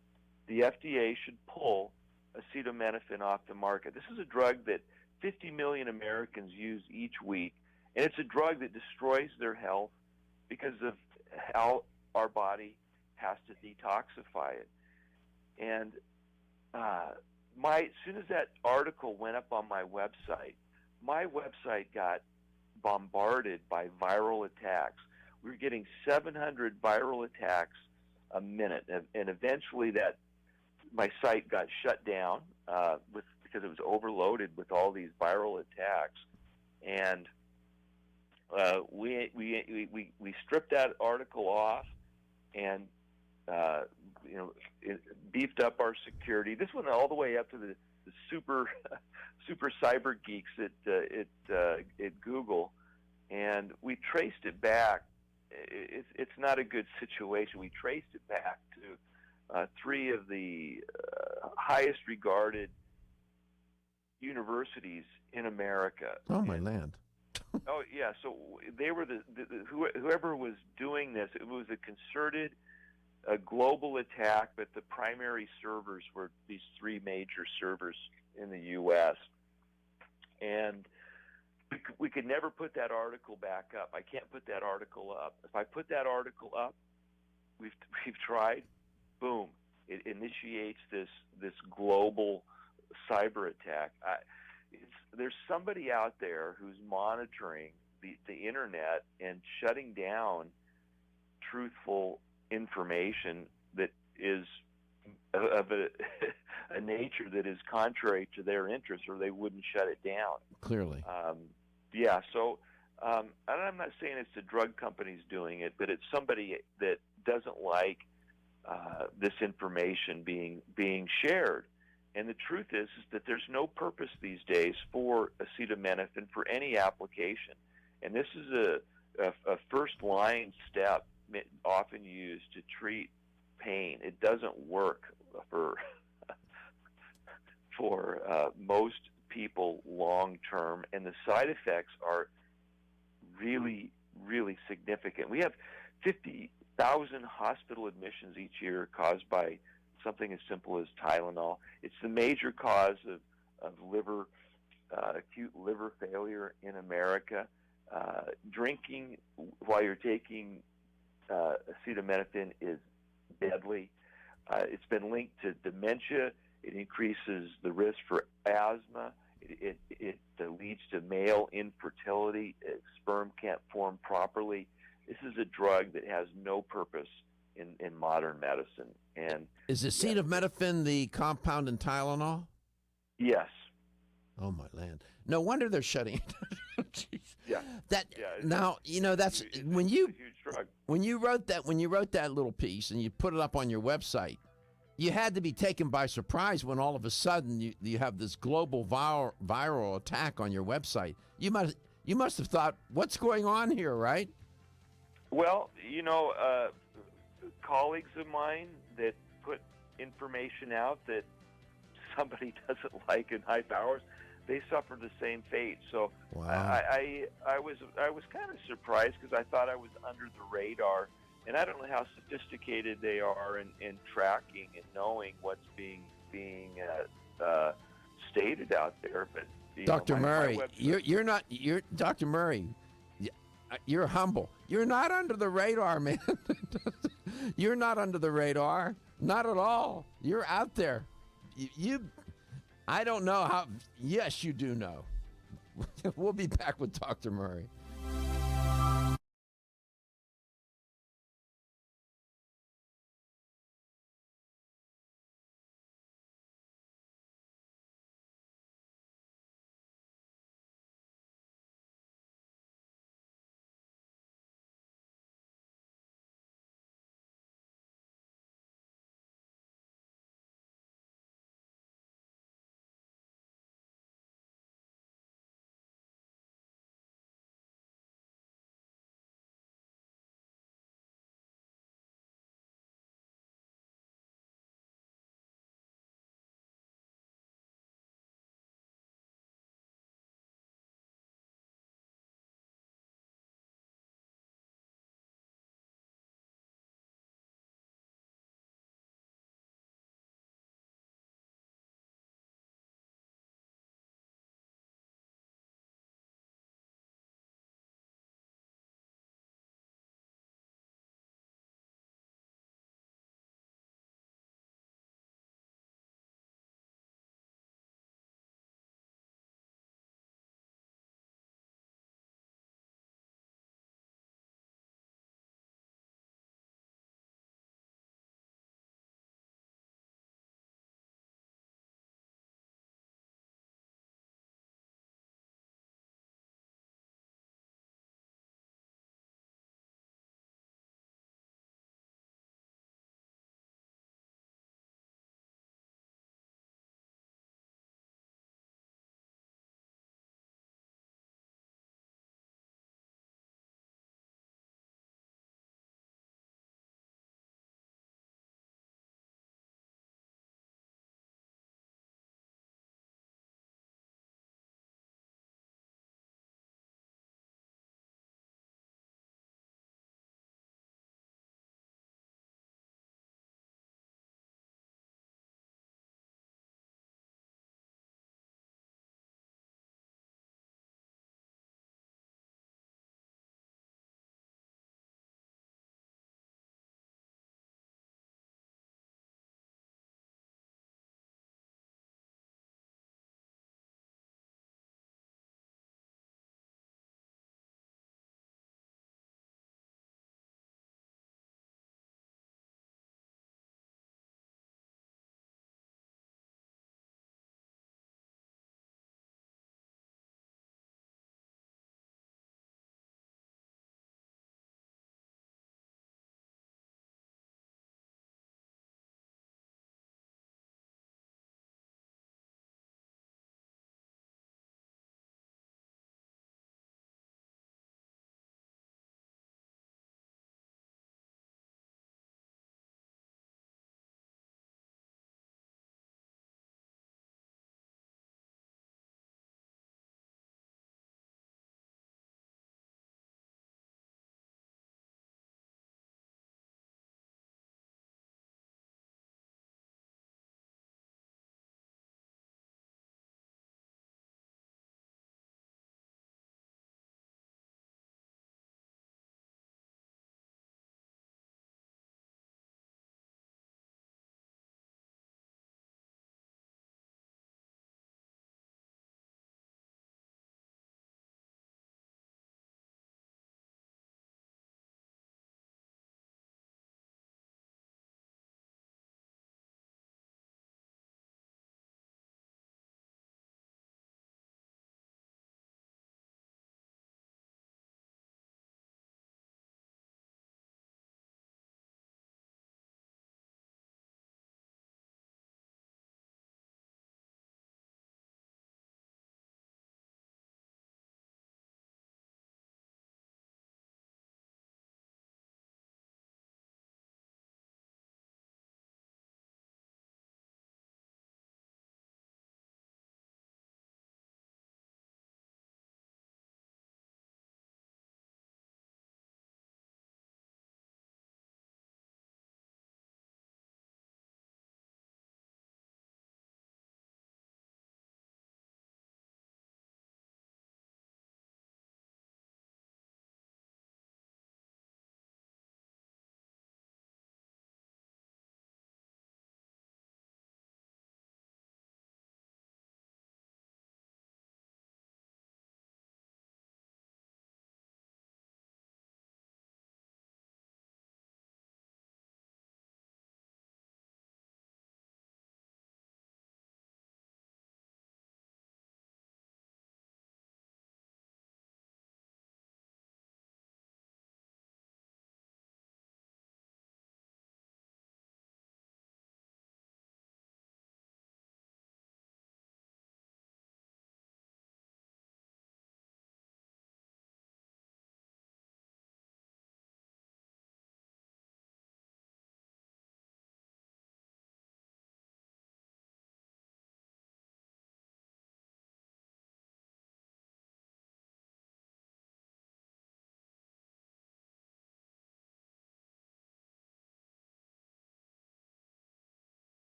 The FDA should pull acetaminophen off the market. This is a drug that 50 million Americans use each week, and it's a drug that destroys their health because of how our body has to detoxify it. And as soon as that article went up on my website got bombarded by viral attacks. We were getting 700 viral attacks a minute, and eventually my site got shut down because it was overloaded with all these viral attacks. And we stripped that article off and beefed up our security. This went all the way up to the super cyber geeks at Google, and we traced it back. It's not a good situation. We traced it back to three of the highest regarded universities in America. Oh, my land. Oh, yeah. So they were whoever was doing this, it was a concerted global attack, but the primary servers were these three major servers in the U.S. And we could never put that article back up. I can't put that article up. If I put that article up, we've tried, boom, it initiates this global cyber attack. There's somebody out there who's monitoring the internet and shutting down truthful information that is of a nature that is contrary to their interests, or they wouldn't shut it down. Clearly. Yeah, so and I'm not saying it's the drug companies doing it, but it's somebody that doesn't like this information being shared. And the truth is that there's no purpose these days for acetaminophen for any application. And this is a first-line step often used to treat pain. It doesn't work for most people long-term, and the side effects are really, really significant. We have 50,000 hospital admissions each year caused by something as simple as Tylenol. It's the major cause of acute liver failure in America. Drinking while you're taking acetaminophen is deadly. It's been linked to dementia. It increases the risk for asthma. It leads to male infertility. Sperm can't form properly. This is a drug that has no purpose in modern medicine. And is acetaminophen the compound in Tylenol? Yes. Oh my land! No wonder they're shutting it. Jeez. Yeah. Now that's when you a huge drug. When you wrote that little piece and you put it up on your website, you had to be taken by surprise when all of a sudden you have this global viral attack on your website. You must have thought, what's going on here, right? Well, colleagues of mine that put information out that somebody doesn't like in high powers, they suffered the same fate. So wow. I was kind of surprised because I thought I was under the radar, and I don't know how sophisticated they are in tracking and knowing what's being stated out there. But Dr. Murray, you're Dr. Murray. You're humble. You're not under the radar, man. You're not under the radar. Not at all. You're out there. I don't know how. Yes, you do know. We'll be back with Dr. Murray.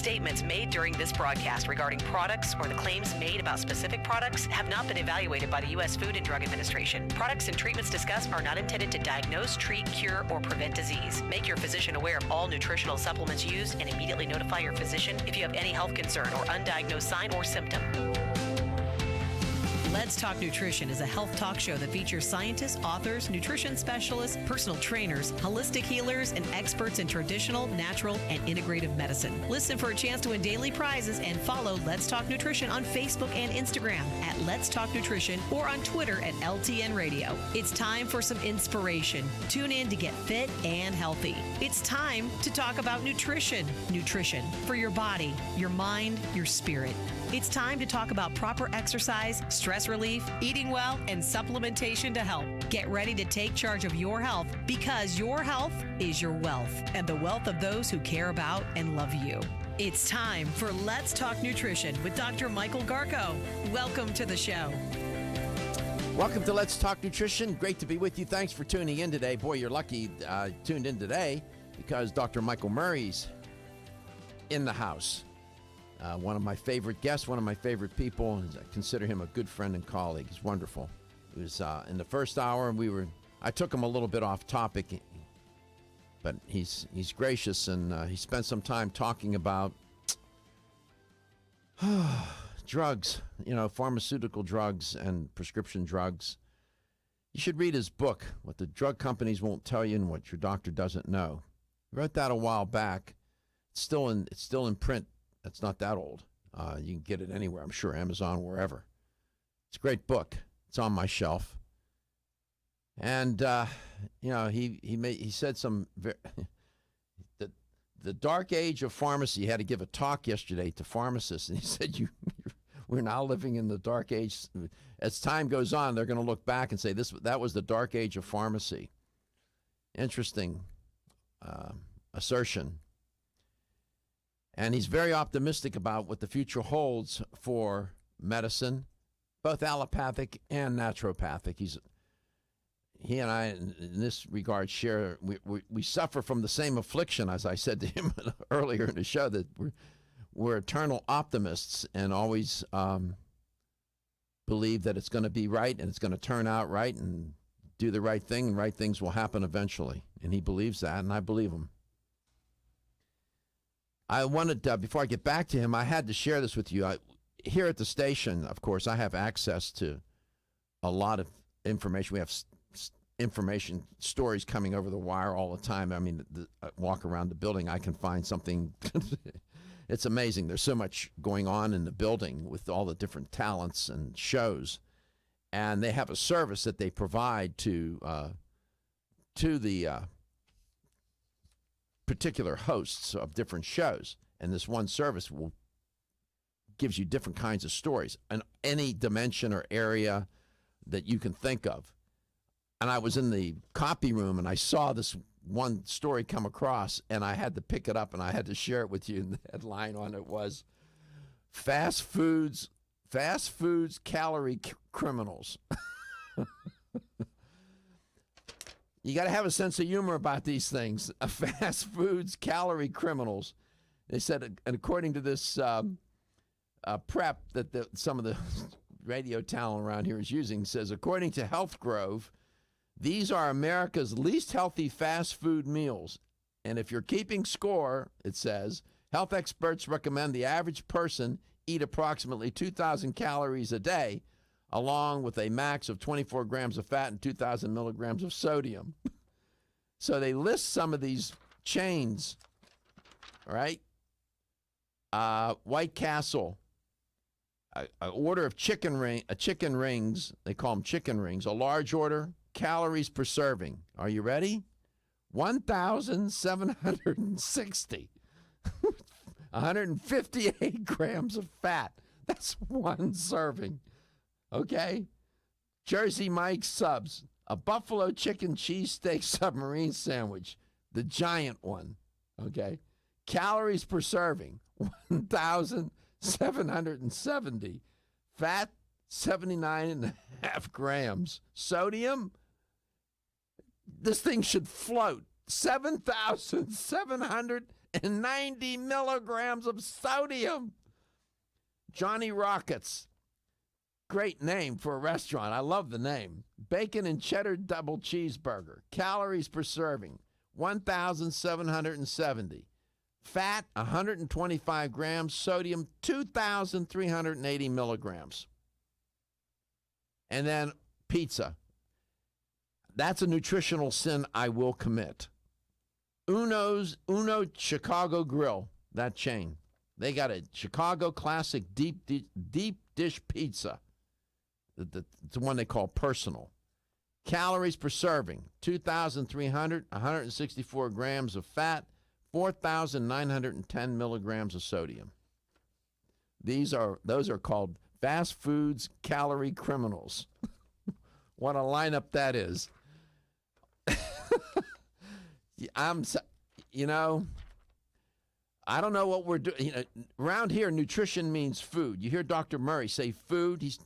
Statements made during this broadcast regarding products or the claims made about specific products have not been evaluated by the U.S. Food and Drug Administration. Products and treatments discussed are not intended to diagnose, treat, cure, or prevent disease. Make your physician aware of all nutritional supplements used and immediately notify your physician if you have any health concern or undiagnosed sign or symptom. Let's Talk Nutrition is a health talk show that features scientists, authors, nutrition specialists, personal trainers, holistic healers, and experts in traditional, natural, and integrative medicine. Listen for a chance to win daily prizes and follow Let's Talk Nutrition on Facebook and Instagram at Let's Talk Nutrition or on Twitter at LTN Radio. It's time for some inspiration. Tune in to get fit and healthy. It's time to talk about nutrition. Nutrition for your body, your mind, your spirit. It's time to talk about proper exercise, stress relief, eating well, and supplementation to help. Get ready to take charge of your health because your health is your wealth and the wealth of those who care about and love you. It's time for Let's Talk Nutrition with Dr. Michael Garko. Welcome to the show. Welcome to Let's Talk Nutrition. Great to be with you. Thanks for tuning in today. Boy, you're lucky tuned in today because Dr. Michael Murray's in the house. One of my favorite guests, one of my favorite people. I consider him a good friend and colleague. He's wonderful. It was in the first hour, I took him a little bit off topic, but he's gracious, and he spent some time talking about drugs, pharmaceutical drugs and prescription drugs. You should read his book, What the Drug Companies Won't Tell You and What Your Doctor Doesn't Know. He wrote that a while back. It's still in print. It's not that old. You can get it anywhere, I'm sure, Amazon, wherever. It's a great book. It's on my shelf. And he said some the dark age of pharmacy. He had to give a talk yesterday to pharmacists, and he said we're now living in the dark age. As time goes on, they're going to look back and say that was the dark age of pharmacy. Interesting assertion. And he's very optimistic about what the future holds for medicine, both allopathic and naturopathic. He and I, in this regard, share. We suffer from the same affliction, as I said to him earlier in the show, that we're eternal optimists and always believe that it's going to be right and it's going to turn out right and do the right thing, and right things will happen eventually. And he believes that, and I believe him. I wanted, before I get back to him, I had to share this with you. Here at the station, of course, I have access to a lot of information. We have information, stories coming over the wire all the time. I mean, I walk around the building, I can find something. It's amazing. There's so much going on in the building with all the different talents and shows. And they have a service that they provide to the particular hosts of different shows, and this one service gives you different kinds of stories in any dimension or area that you can think of. And I was in the copy room and I saw this one story come across, and I had to pick it up and I had to share it with you. And the headline on it was fast foods calorie criminals. You got to have a sense of humor about these things. Fast foods, calorie criminals. They said, and according to this prep that some of the radio talent around here is using, says, according to Health Grove, these are America's least healthy fast food meals. And if you're keeping score, it says, health experts recommend the average person eat approximately 2,000 calories a day, along with a max of 24 grams of fat and 2,000 milligrams of sodium. So they list some of these chains, all right? White Castle, an order of chicken rings, they call them chicken rings, a large order, calories per serving. Are you ready? 1,760. 158 grams of fat. That's one serving. Okay? Jersey Mike's subs, a buffalo chicken cheesesteak submarine sandwich, the giant one. Okay? Calories per serving, 1,770. Fat, 79.5 grams. Sodium, this thing should float, 7,700 490 milligrams of sodium. Johnny Rockets. Great name for a restaurant. I love the name. Bacon and cheddar double cheeseburger. Calories per serving, 1,770. Fat, 125 grams. Sodium, 2,380 milligrams. And then pizza. That's a nutritional sin I will commit. Uno Chicago Grill, that chain. They got a Chicago classic deep dish pizza. The one they call personal. Calories per serving, 2,300, 164 grams of fat, 4,910 milligrams of sodium. Those are called fast foods calorie criminals. What a lineup that is. I don't know what we're doing. Around here, nutrition means food. You hear Dr. Murray say food, he's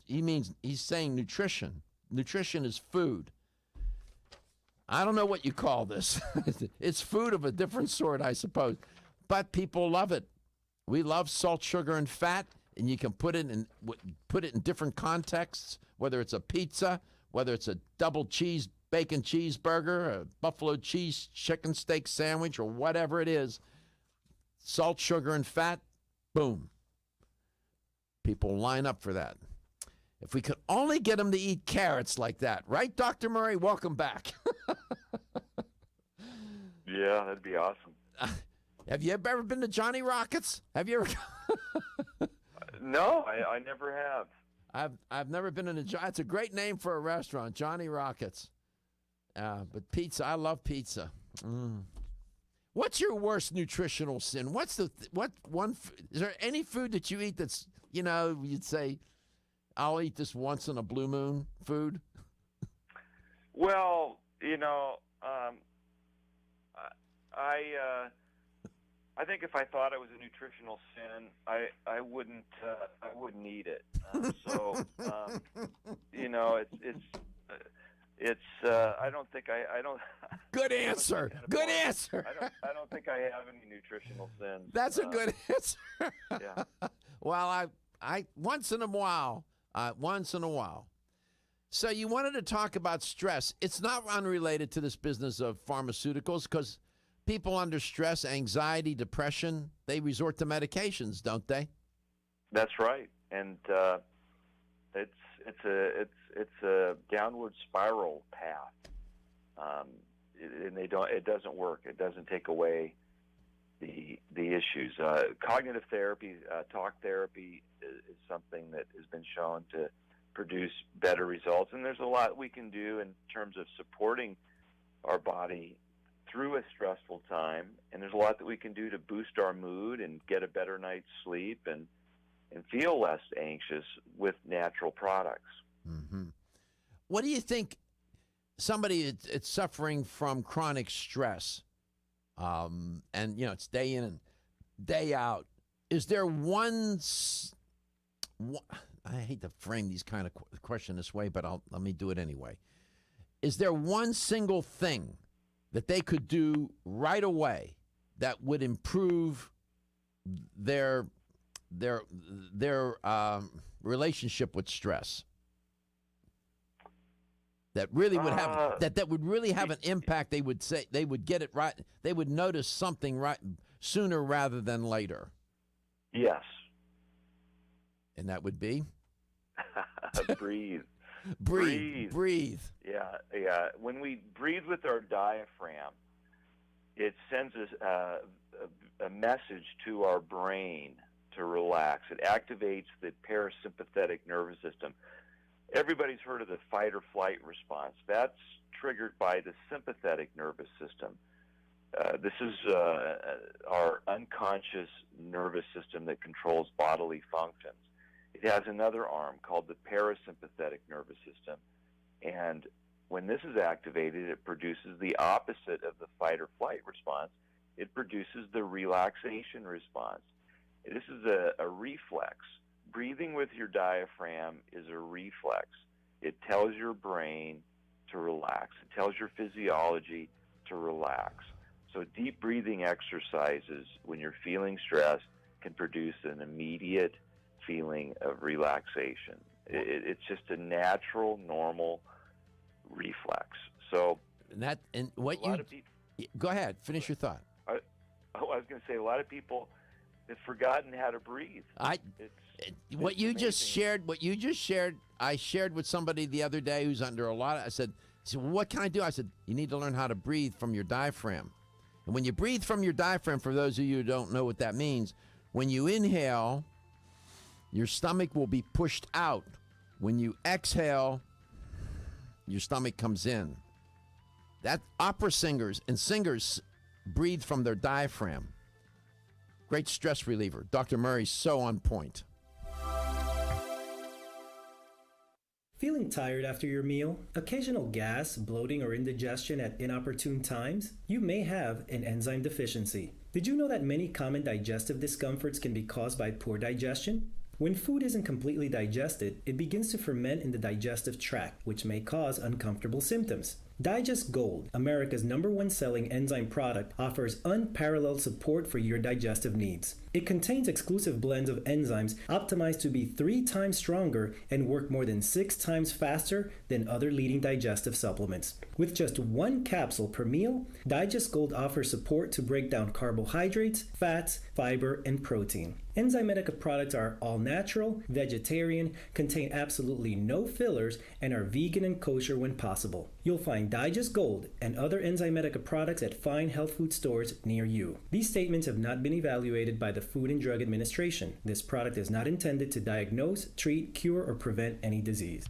saying nutrition. Nutrition is food. I don't know what you call this. It's food of a different sort, I suppose. But people love it. We love salt, sugar, and fat, and you can put it in different contexts, whether it's a pizza, whether it's a double cheese bacon cheeseburger, a buffalo cheese chicken steak sandwich, or whatever it is. Salt, sugar, and fat, boom. People line up for that. If we could only get them to eat carrots like that. Right, Dr. Murray? Welcome back. Yeah, that'd be awesome. Have you ever been to Johnny Rockets? Have you ever? No, I never have. I've never been in a. It's a great name for a restaurant, Johnny Rockets. But pizza, I love pizza. What's your worst nutritional sin? Is there any food that you eat that's, you'd say, I'll eat this once in a blue moon food? Well, I think if I thought it was a nutritional sin, I wouldn't eat it. I don't think I don't. Good answer. Good answer. I don't think I have any nutritional sins. That's a good answer. Yeah. Well, I once in a while. So you wanted to talk about stress. It's not unrelated to this business of pharmaceuticals, because people under stress, anxiety, depression, they resort to medications, don't they? That's right, and it's a downward spiral path, and it doesn't work. It doesn't take away the issues. Cognitive therapy, talk therapy, is something that has been shown to produce better results, and there's a lot we can do in terms of supporting our body through a stressful time, and there's a lot that we can do to boost our mood and get a better night's sleep and feel less anxious with natural products. Mm-hmm. What do you think somebody that's suffering from chronic stress, and it's day in and day out, is there one I hate to frame these kind of question this way, but let me do it anyway. Is there one single thing that they could do right away that would improve their relationship with stress? That really would have that would really have an impact. They would say they would get it right. They would notice something right sooner rather than later. Yes. And that would be breathe. Breathe. Yeah. When we breathe with our diaphragm, it sends us a message to our brain to relax. It activates the parasympathetic nervous system. Everybody's heard of the fight or flight response. That's triggered by the sympathetic nervous system. This is our unconscious nervous system that controls bodily functions. It has another arm called the parasympathetic nervous system, and when this is activated, it produces the opposite of the fight or flight response. It produces the relaxation response. This is a reflex. Breathing with your diaphragm is a reflex. It tells your brain to relax. It tells your physiology to relax. So deep breathing exercises when you're feeling stressed can produce an immediate feeling of relaxation. It's just a natural, normal reflex. So go ahead, finish your thought. I was going to say, a lot of people have forgotten how to breathe. What you just shared, I shared with somebody the other day who's under a lot of, I said, well, what can I do? I said, you need to learn how to breathe from your diaphragm. And when you breathe from your diaphragm, for those of you who don't know what that means, when you inhale, your stomach will be pushed out. When you exhale, your stomach comes in. That opera singers and singers breathe from their diaphragm. Great stress reliever. Dr. Murray's so on point. Feeling tired after your meal? Occasional gas, bloating, or indigestion at inopportune times? You may have an enzyme deficiency. Did you know that many common digestive discomforts can be caused by poor digestion? When food isn't completely digested, it begins to ferment in the digestive tract, which may cause uncomfortable symptoms. Digest Gold, America's #1 selling enzyme product, offers unparalleled support for your digestive needs. It contains exclusive blends of enzymes optimized to be 3 times stronger and work more than 6 times faster than other leading digestive supplements. With just 1 capsule per meal, Digest Gold offers support to break down carbohydrates, fats, fiber, and protein. Enzymatica products are all natural, vegetarian, contain absolutely no fillers, and are vegan and kosher when possible. You'll find Digest Gold and other Enzymatica products at fine health food stores near you. These statements have not been evaluated by the Food and Drug Administration. This product is not intended to diagnose, treat, cure, or prevent any disease.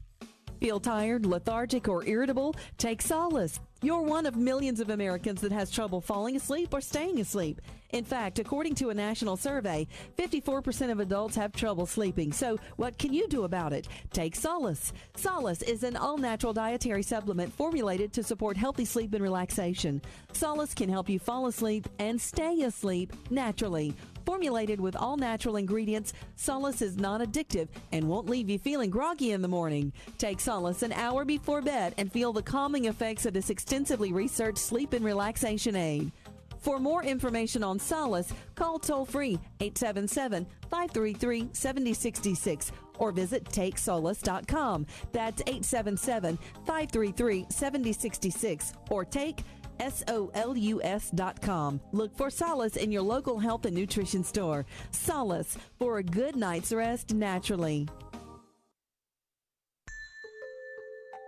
Feel tired, lethargic, or irritable? Take solace. You're one of millions of Americans that has trouble falling asleep or staying asleep. In fact, according to a national survey, 54% of adults have trouble sleeping. So what can you do about it? Take Solace. Solace is an all-natural dietary supplement formulated to support healthy sleep and relaxation. Solace can help you fall asleep and stay asleep naturally. Formulated with all-natural ingredients, Solace is non-addictive and won't leave you feeling groggy in the morning. Take Solace an hour before bed and feel the calming effects of this extensively researched sleep and relaxation aid. For more information on Solace, call toll-free 877-533-7066 or visit takesolace.com. That's 877-533-7066 or take SOLUS.com. Look for Solace in your local health and nutrition store. Solace for a good night's rest naturally.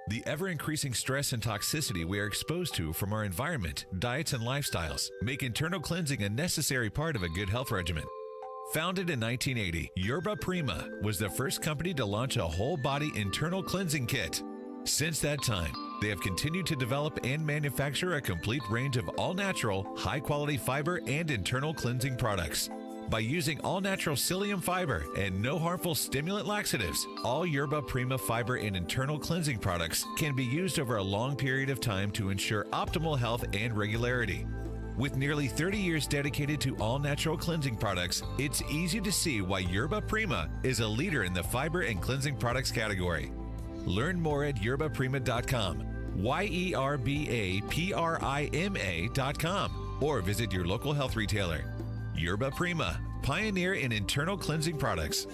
The ever-increasing stress and toxicity we are exposed to from our environment, diets, and lifestyles make internal cleansing a necessary part of a good health regimen. Founded in 1980, Yerba Prima was the first company to launch a whole-body internal cleansing kit. Since that time, they have continued to develop and manufacture a complete range of all-natural, high-quality fiber and internal cleansing products. By using all-natural psyllium fiber and no harmful stimulant laxatives, all Yerba Prima fiber and internal cleansing products can be used over a long period of time to ensure optimal health and regularity. With nearly 30 years dedicated to all-natural cleansing products, it's easy to see why Yerba Prima is a leader in the fiber and cleansing products category. Learn more at yerbaprima.com, YERBAPRIMA.com, or visit your local health retailer. Yerba Prima, pioneer in internal cleansing products.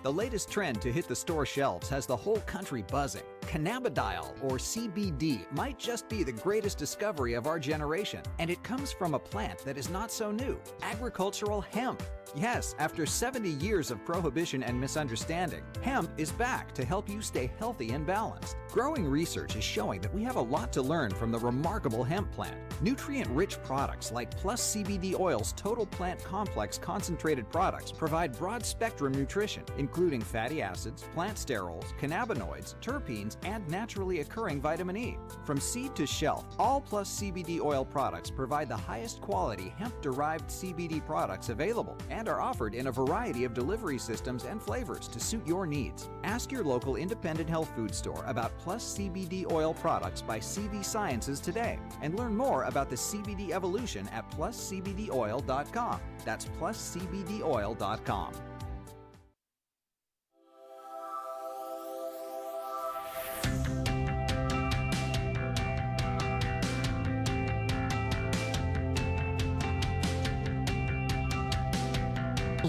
The latest trend to hit the store shelves has the whole country buzzing. Cannabidiol, or CBD, might just be the greatest discovery of our generation, and it comes from a plant that is not so new, agricultural hemp. Yes, after 70 years of prohibition and misunderstanding, hemp is back to help you stay healthy and balanced. Growing research is showing that we have a lot to learn from the remarkable hemp plant. Nutrient-rich products like Plus CBD Oil's Total Plant Complex concentrated products provide broad-spectrum nutrition, including fatty acids, plant sterols, cannabinoids, terpenes, and naturally occurring vitamin E. From seed to shelf, all Plus CBD Oil products provide the highest quality hemp-derived CBD products available and are offered in a variety of delivery systems and flavors to suit your needs. Ask your local independent health food store about Plus CBD Oil products by CV Sciences today and learn more about the CBD evolution at pluscbdoil.com. That's pluscbdoil.com.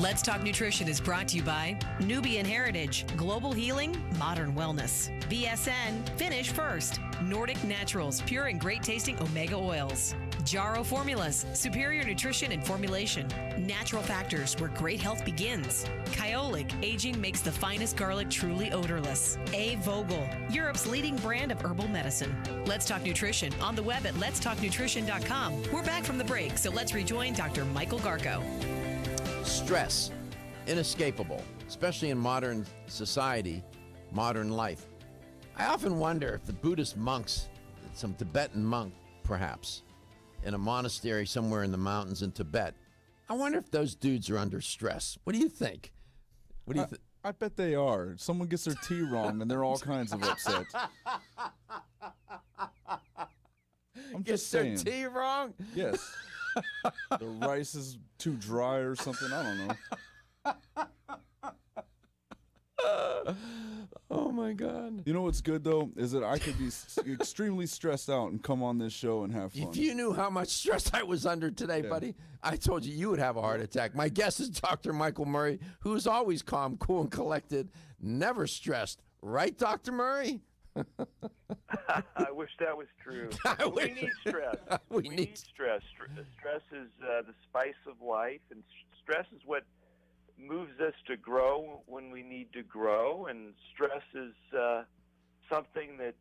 Let's Talk Nutrition is brought to you by Nubian Heritage, Global Healing, Modern Wellness, VSN, Finish First, Nordic Naturals, pure and great tasting omega oils, Jarrow Formulas, superior nutrition and formulation, Natural Factors, where great health begins, Kyolic, aging makes the finest garlic truly odorless, A. Vogel, Europe's leading brand of herbal medicine. Let's Talk Nutrition on the web at letstalknutrition.com. We're back from the break, so let's rejoin Dr. Michael Garko. Stress, inescapable, especially in modern society, modern life. I often wonder if the Buddhist monks, some Tibetan monk perhaps, in a monastery somewhere in the mountains in Tibet, I wonder if those dudes are under stress. What do you think? What do you think? I bet they are. Someone gets their tea wrong and they're all kinds of upset. I'm just saying. Gets their tea wrong? Yes. The rice is too dry or something. I don't know. Oh my God. You know what's good though is that I could be extremely stressed out and come on this show and have fun. If you knew how much stress I was under today, buddy, I told you would have a heart attack. My guest is Dr. Michael Murray, who's always calm, cool, and collected, never stressed. Right, Dr. Murray? I wish that was true. We need stress. We need stress. Stress is the spice of life, and stress is what moves us to grow when we need to grow, and stress is something that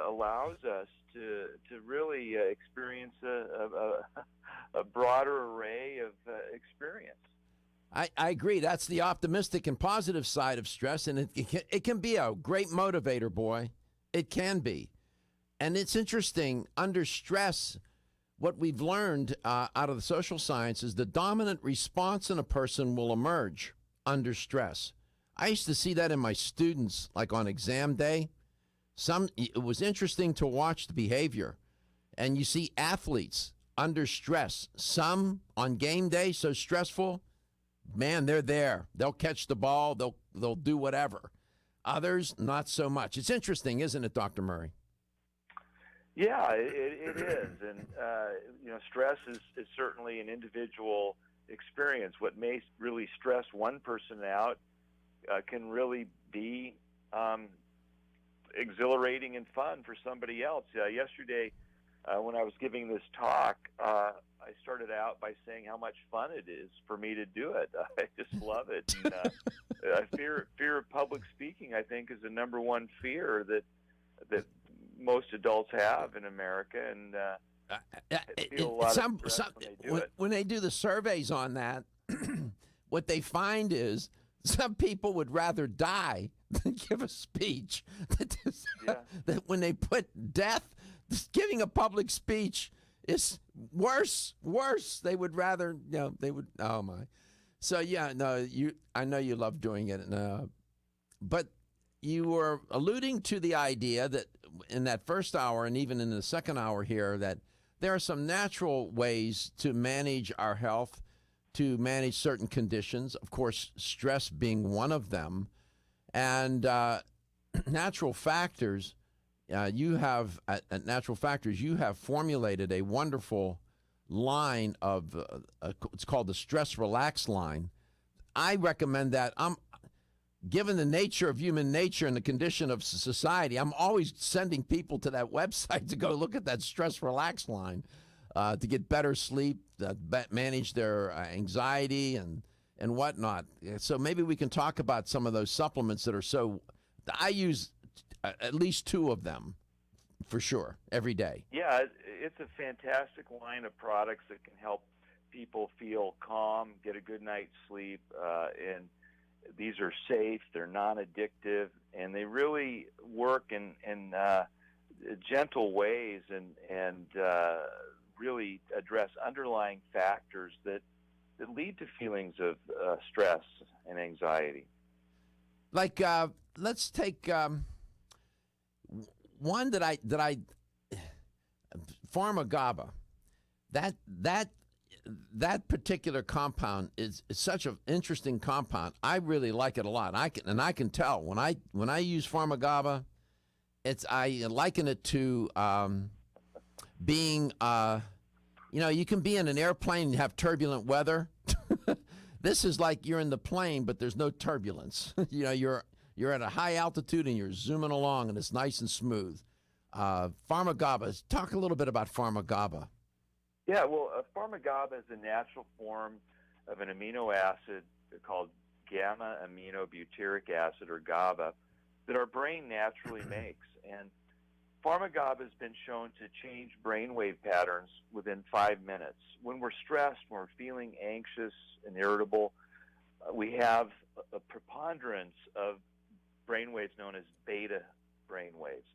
allows us to really experience a broader array of experience. I agree. That's the optimistic and positive side of stress, and it can be a great motivator, boy. It can be. And it's interesting, under stress, what we've learned out of the social sciences, the dominant response in a person will emerge under stress. I used to see that in my students, like on exam day. It was interesting to watch the behavior. And you see athletes under stress. Some on game day, so stressful, man, they're there. They'll catch the ball. They'll do whatever. Others, not so much. It's interesting, isn't it, Dr. Murray? Yeah, it is. And, stress is certainly an individual experience. What may really stress one person out can really be exhilarating and fun for somebody else. Yesterday, when I was giving this talk, I started out by saying how much fun it is for me to do it. I just love it. And, fear of public speaking, I think, is the number one fear that most adults have in America, and feel a lot of stress when they do the surveys on that, what they find is some people would rather die than give a speech. That when they put death, giving a public speech is worse. They would rather, oh my. So yeah, no, I know you love doing it, but you were alluding to the idea that in that first hour and even in the second hour here that there are some natural ways to manage our health, to manage certain conditions, of course, stress being one of them, and natural factors. You have at Natural Factors, you have formulated a wonderful line of it's called the Stress Relax line. I recommend that. Given the nature of human nature and the condition of society, I'm always sending people to that website to go look at that Stress Relax line to get better sleep, manage their anxiety and whatnot. So maybe we can talk about some of those supplements that are so. I use at least two of them for sure every day. Yeah, it's a fantastic line of products that can help people feel calm, get a good night's sleep, and these are safe, they're non-addictive, and they really work in gentle ways and really address underlying factors that lead to feelings of stress and anxiety. Like, let's take one that I Pharmagaba. That particular compound is such an interesting compound. I really like it a lot. I can tell when I use Pharmagaba, I liken it to being you can be in an airplane and have turbulent weather, This is like you're in the plane, but there's no turbulence. You're at a high altitude and you're zooming along, and it's nice and smooth. Pharmagaba. Talk a little bit about Pharmagaba. Yeah, well, Pharmagaba is a natural form of an amino acid called gamma aminobutyric acid, or GABA, that our brain naturally makes. And Pharmagaba has been shown to change brainwave patterns within 5 minutes. When we're stressed, when we're feeling anxious and irritable, we have a preponderance of brainwaves known as beta brainwaves.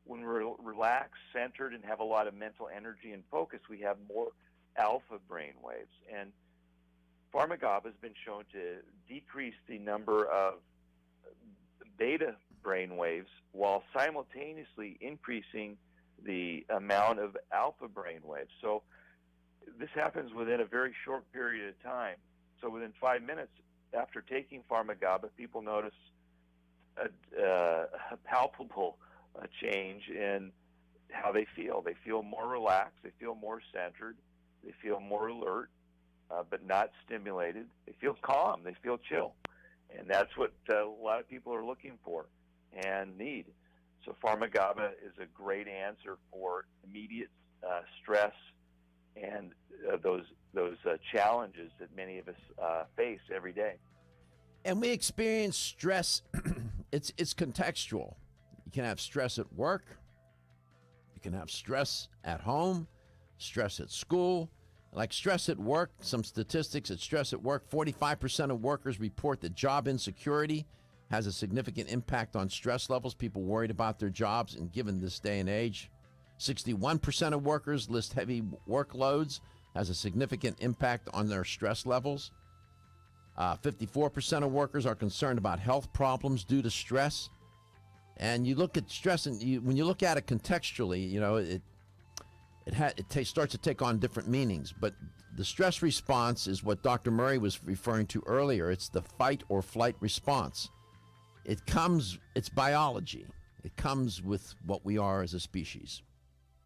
When we're relaxed, centered, and have a lot of mental energy and focus, we have more alpha brainwaves. And Pharmagaba has been shown to decrease the number of beta brainwaves while simultaneously increasing the amount of alpha brainwaves. So this happens within a very short period of time. So within 5 minutes after taking Pharmagaba, people notice a palpable change in how they feel. They feel more relaxed. They feel more centered. They feel more alert, but not stimulated. They feel calm. They feel chill. And that's what a lot of people are looking for and need. So Pharmagaba is a great answer for immediate stress and those challenges that many of us face every day. And we experience stress. It's contextual. You can have stress at work. You can have stress at home, stress at school. Like stress at work, some statistics at stress at work, 45% of workers report that job insecurity has a significant impact on stress levels. People worried about their jobs, and given this day and age, 61% of workers list heavy workloads has a significant impact on their stress levels. 54% of workers are concerned about health problems due to stress. And you look at stress, and when you look at it contextually, it starts to take on different meanings. But the stress response is what Dr. Murray was referring to earlier. It's the fight or flight response. It's biology. It comes with what we are as a species.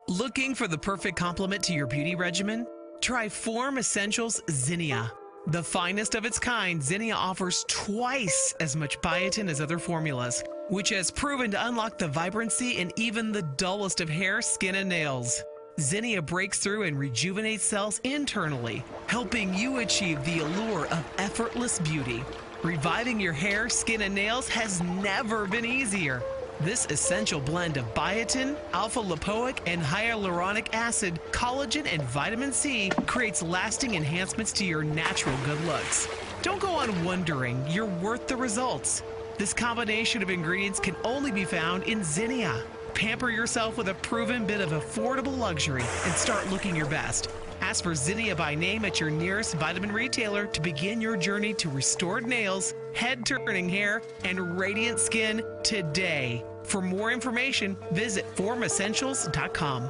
Looking for the perfect complement to your beauty regimen? Try Form Essentials Zinnia. The finest of its kind, Zinnia offers twice as much biotin as other formulas, which has proven to unlock the vibrancy in even the dullest of hair, skin, and nails. Zinnia breaks through and rejuvenates cells internally, helping you achieve the allure of effortless beauty. Reviving your hair, skin, and nails has never been easier. This essential blend of biotin, alpha-lipoic, and hyaluronic acid, collagen, and vitamin C creates lasting enhancements to your natural good looks. Don't go on wondering. You're worth the results. This combination of ingredients can only be found in Zinnia. Pamper yourself with a proven bit of affordable luxury and start looking your best. Ask for Zinnia by name at your nearest vitamin retailer to begin your journey to restored nails, head-turning hair, and radiant skin today. For more information, visit formessentials.com.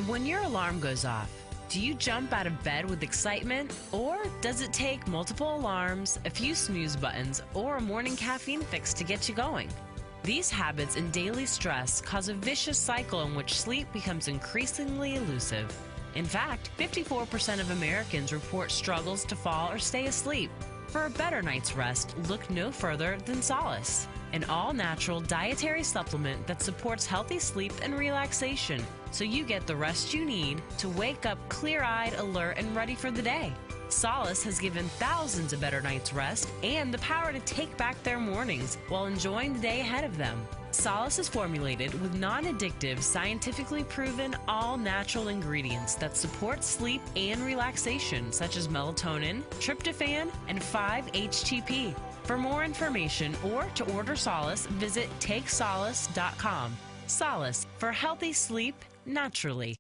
When your alarm goes off, do you jump out of bed with excitement? Or does it take multiple alarms, a few snooze buttons, or a morning caffeine fix to get you going? These habits and daily stress cause a vicious cycle in which sleep becomes increasingly elusive. In fact, 54% of Americans report struggles to fall or stay asleep. For a better night's rest, look no further than Solace, an all-natural dietary supplement that supports healthy sleep and relaxation, so you get the rest you need to wake up clear-eyed, alert, and ready for the day. Solace has given thousands a better night's rest and the power to take back their mornings while enjoying the day ahead of them. Solace is formulated with non-addictive, scientifically proven, all-natural ingredients that support sleep and relaxation, such as melatonin, tryptophan, and 5-HTP. For more information or to order Solace, visit takesolace.com. Solace, for healthy sleep naturally.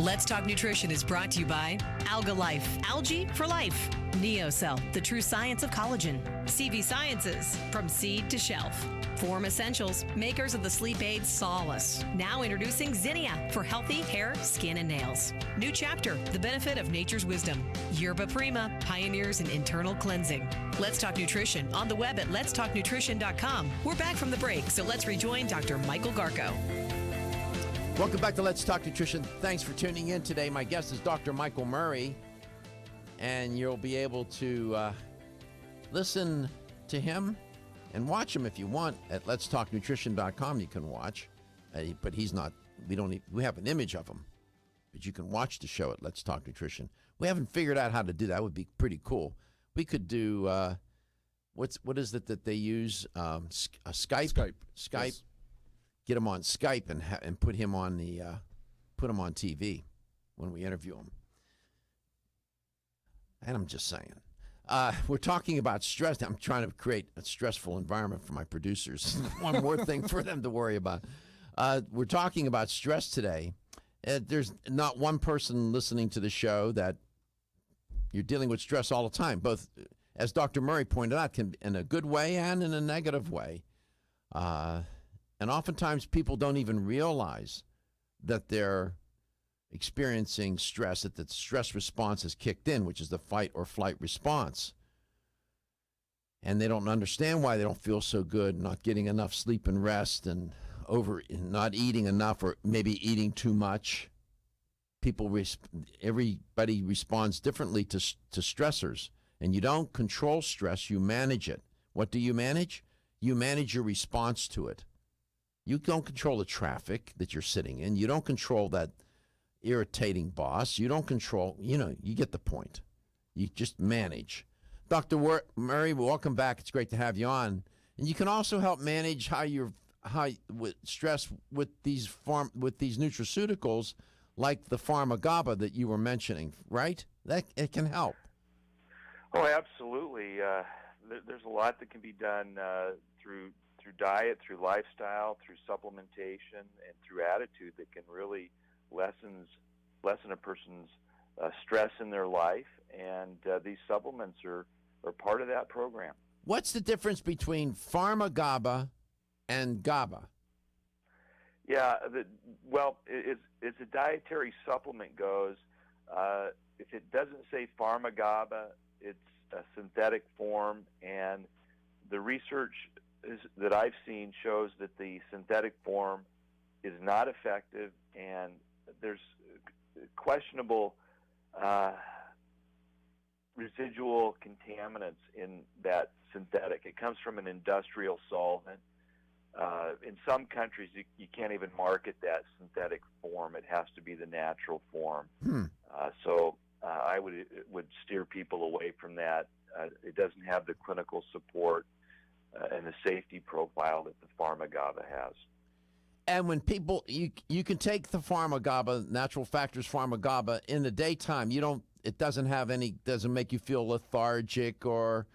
Let's Talk Nutrition is brought to you by Alga Life, algae for life. NeoCell, the true science of collagen. CV Sciences, from seed to shelf. Form Essentials, makers of the sleep aid Solace. Now introducing Zinnia for healthy hair, skin, and nails. New Chapter, the benefit of nature's wisdom. Yerba Prima, pioneers in internal cleansing. Let's Talk Nutrition on the web at letstalknutrition.com. We're back from the break, so let's rejoin Dr. Michael Garko. Welcome back to Let's Talk Nutrition. Thanks for tuning in today. My guest is Dr. Michael Murray, and you'll be able to listen to him and watch him if you want at letstalknutrition.com. You can watch, but he's not. We have an image of him, but you can watch the show at Let's Talk Nutrition. We haven't figured out how to do that. That would be pretty cool. We could do what is it that they use? Skype. Yes. Get him on Skype and put him on TV when we interview him. And I'm just saying, we're talking about stress. I'm trying to create a stressful environment for my producers. One more thing for them to worry about. We're talking about stress today. There's not one person listening to the show that you're dealing with stress all the time, both, as Dr. Murray pointed out, can in a good way and in a negative way. And oftentimes people don't even realize that they're experiencing stress, that the stress response has kicked in, which is the fight or flight response. And they don't understand why they don't feel so good, not getting enough sleep and rest, and not eating enough, or maybe eating too much. Everybody responds differently to stressors. And you don't control stress, you manage it. What do you manage? You manage your response to it. You don't control the traffic that you're sitting in. You don't control that irritating boss. You don't control, you get the point. You just manage. Dr. Murray, welcome back. It's great to have you on. And you can also help manage with stress with these nutraceuticals like the Pharma-GABA that you were mentioning, right? It can help. Oh, absolutely. There's a lot that can be done through diet, through lifestyle, through supplementation, and through attitude that can really lessen a person's stress in their life. And these supplements are part of that program. What's the difference between Pharma-GABA and GABA? Yeah, as a dietary supplement goes, if it doesn't say Pharma-GABA, it's a synthetic form, and the research that I've seen shows that the synthetic form is not effective, and there's questionable residual contaminants in that synthetic. It comes from an industrial solvent. In some countries, you can't even market that synthetic form. It has to be the natural form. So I would steer people away from that. It doesn't have the clinical support and the safety profile that the Pharma-GABA has. And when people, you can take the Pharma-GABA, Natural Factors Pharma-GABA in the daytime. It doesn't make you feel lethargic or.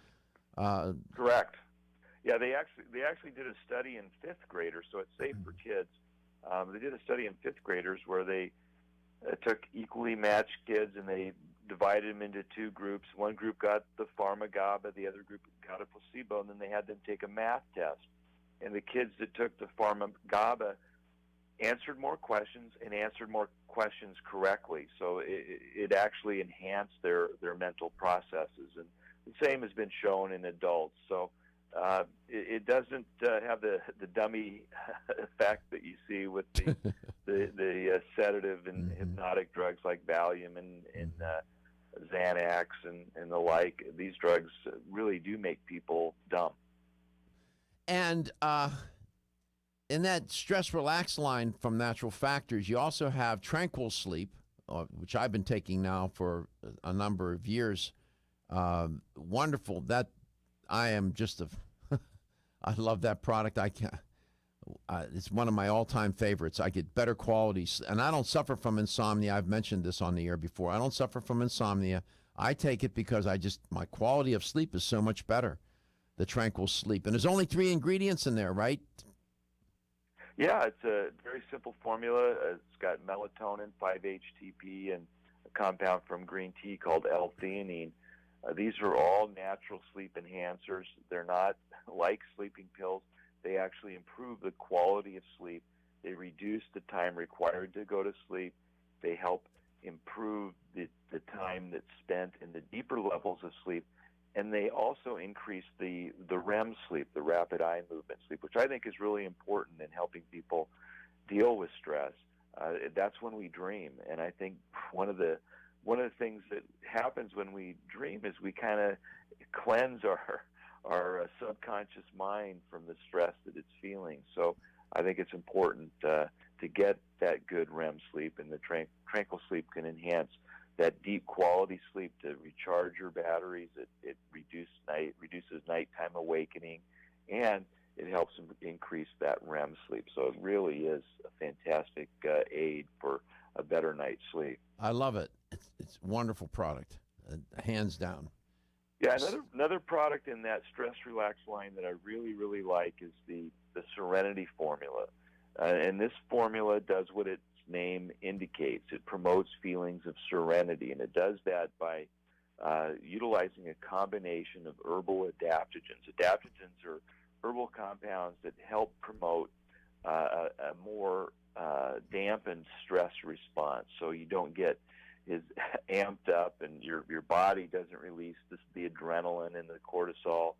Correct. Yeah, they actually did a study in fifth graders, so it's safe for kids. They did a study in fifth graders where they took equally matched kids and they divided them into two groups. One group got the Pharma-GABA, the other group got a placebo, and then they had them take a math test. And the kids that took the Pharma-GABA answered more questions and answered more questions correctly. So it actually enhanced their mental processes. And the same has been shown in adults. So it doesn't have the dummy effect that you see with the sedative and hypnotic drugs like Valium and Xanax and the like. These drugs really do make people dumb. And in that stress relax line from Natural Factors, you also have Tranquil Sleep, which I've been taking now for a number of years. Wonderful. That I am just I love that product. It's one of my all-time favorites. I get better quality, and I don't suffer from insomnia. I've mentioned this on the air before. I don't suffer from insomnia. I take it because my quality of sleep is so much better. The Tranquil Sleep, and there's only 3 ingredients in there, right? Yeah, it's a very simple formula. It's got melatonin, 5-HTP, and a compound from green tea called L-theanine. These are all natural sleep enhancers. They're not like sleeping pills. They actually improve the quality of sleep. They reduce the time required to go to sleep. They help improve the time that's spent in the deeper levels of sleep. And they also increase the REM sleep, the rapid eye movement sleep, which I think is really important in helping people deal with stress. That's when we dream. And I think one of the things that happens when we dream is we kind of cleanse our subconscious mind from the stress that it's feeling. So I think it's important to get that good REM sleep, and the tranquil sleep can enhance that deep quality sleep to recharge your batteries. It reduces nighttime awakening, and it helps increase that REM sleep. So it really is a fantastic aid for a better night's sleep. I love it. It's a wonderful product, hands down. Yeah, another product in that Stress Relax line that I really, really like is the Serenity formula. And this formula does what its name indicates. It promotes feelings of serenity, and it does that by utilizing a combination of herbal adaptogens. Adaptogens are herbal compounds that help promote a more dampened stress response, so you don't get as amped up, and your body doesn't release the adrenaline and the cortisol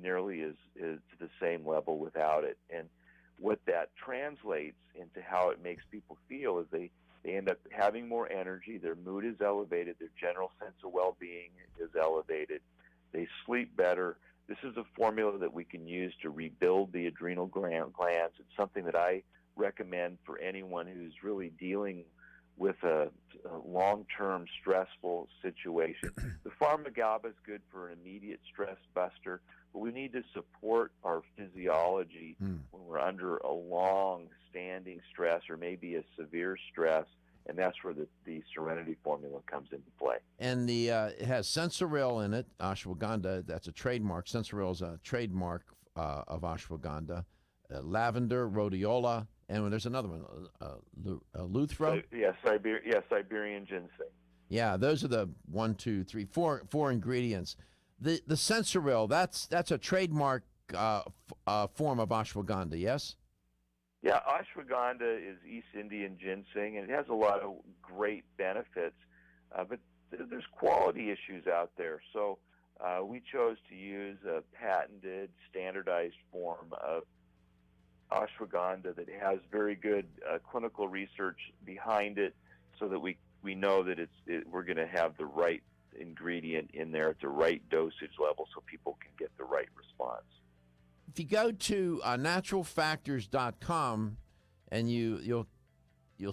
nearly as to the same level without it. And what that translates into how it makes people feel is they end up having more energy, their mood is elevated, their general sense of well-being is elevated, they sleep better. This is a formula that we can use to rebuild the adrenal glands. It's something that I recommend for anyone who's really dealing with a long-term stressful situation. The Pharma-GABA is good for an immediate stress buster, but we need to support our physiology when we're under a long-standing stress or maybe a severe stress, and that's where the Serenity formula comes into play. And it has Sensoril in it, ashwagandha. That's a trademark. Sensoril is a trademark of ashwagandha. Lavender, rhodiola, and there's another one, Luthra. Siberian ginseng. Yeah, those are the 4 ingredients. The Sensoril, that's a trademark form of ashwagandha, yes? Yeah, ashwagandha is East Indian ginseng, and it has a lot of great benefits, but there's quality issues out there. So we chose to use a patented, standardized form of ashwagandha that has very good clinical research behind it, so that we know that we're going to have the right ingredient in there at the right dosage level so people can get the right response. If you go to naturalfactors.com and you'll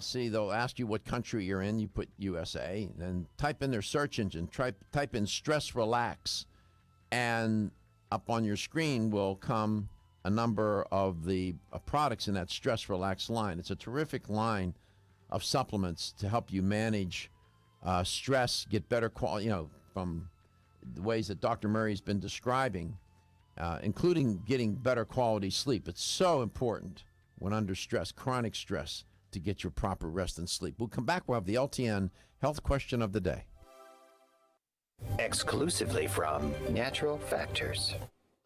see they'll ask you what country you're in. You put USA, and then type in their search engine, type in Stress Relax, and up on your screen will come a number of the products in that Stress Relax line. It's a terrific line of supplements to help you manage stress, get better quality, from the ways that Dr. Murray's been describing, including getting better quality sleep. It's so important when under stress, chronic stress, to get your proper rest and sleep. We'll come back. We'll have the LTN health question of the day. Exclusively from Natural Factors.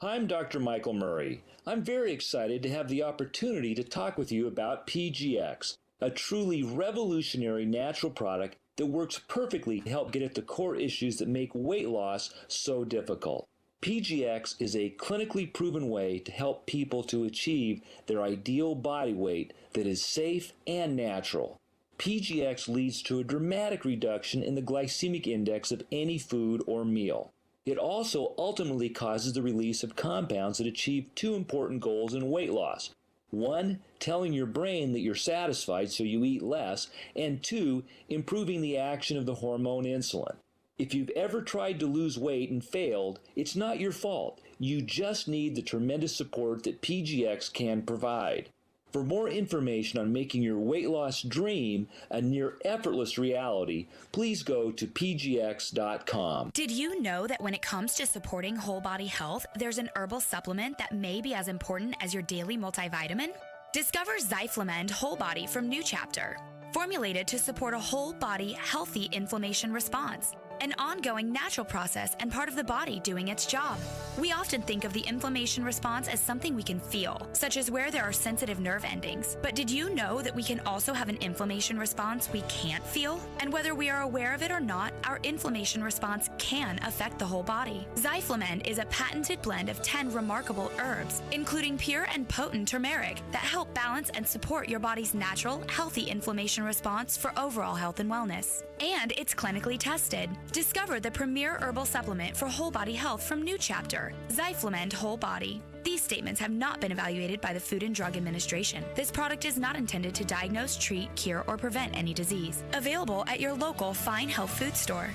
I'm Dr. Michael Murray. I'm very excited to have the opportunity to talk with you about PGX, a truly revolutionary natural product that works perfectly to help get at the core issues that make weight loss so difficult. PGX is a clinically proven way to help people to achieve their ideal body weight that is safe and natural. PGX leads to a dramatic reduction in the glycemic index of any food or meal. It also ultimately causes the release of compounds that achieve 2 important goals in weight loss. 1, telling your brain that you're satisfied so you eat less, and 2, improving the action of the hormone insulin. If you've ever tried to lose weight and failed, it's not your fault. You just need the tremendous support that PGX can provide. For more information on making your weight loss dream a near effortless reality, please go to pgx.com. Did you know that when it comes to supporting whole body health, there's an herbal supplement that may be as important as your daily multivitamin? Discover Zyflamend Whole Body from New Chapter, formulated to support a whole body healthy inflammation response, an ongoing natural process and part of the body doing its job. We often think of the inflammation response as something we can feel, such as where there are sensitive nerve endings. But did you know that we can also have an inflammation response we can't feel? And whether we are aware of it or not, our inflammation response can affect the whole body. Zyflamend is a patented blend of 10 remarkable herbs, including pure and potent turmeric, that help balance and support your body's natural, healthy inflammation response for overall health and wellness. And it's clinically tested. Discover the premier herbal supplement for whole body health from New Chapter, Zyflamend Whole Body. These statements have not been evaluated by the Food and Drug Administration. This product is not intended to diagnose, treat, cure, or prevent any disease. Available at your local fine health food store.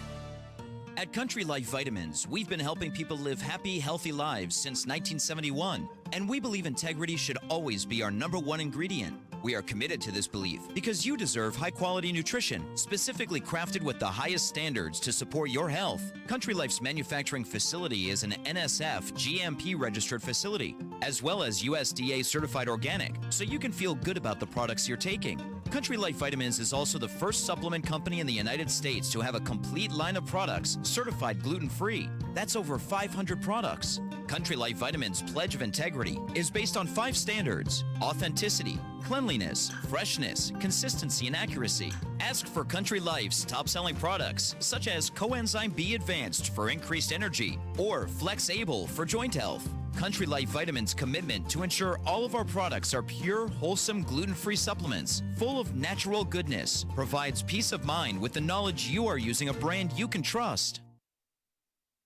At Country Life Vitamins, we've been helping people live happy, healthy lives since 1971, and we believe integrity should always be our #1 ingredient. We are committed to this belief because you deserve high-quality nutrition, specifically crafted with the highest standards to support your health. Country Life's manufacturing facility is an NSF GMP-registered facility, as well as USDA certified organic, so you can feel good about the products you're taking. Country Life Vitamins is also the first supplement company in the United States to have a complete line of products certified gluten-free. That's over 500 products. Country Life Vitamins' pledge of integrity is based on 5 standards: authenticity, cleanliness, freshness, consistency, and accuracy. Ask for Country Life's top-selling products, such as Coenzyme B Advanced for increased energy or Flex Able for joint health. Country Life Vitamins' commitment to ensure all of our products are pure, wholesome, gluten-free supplements full of natural goodness provides peace of mind with the knowledge you are using a brand you can trust.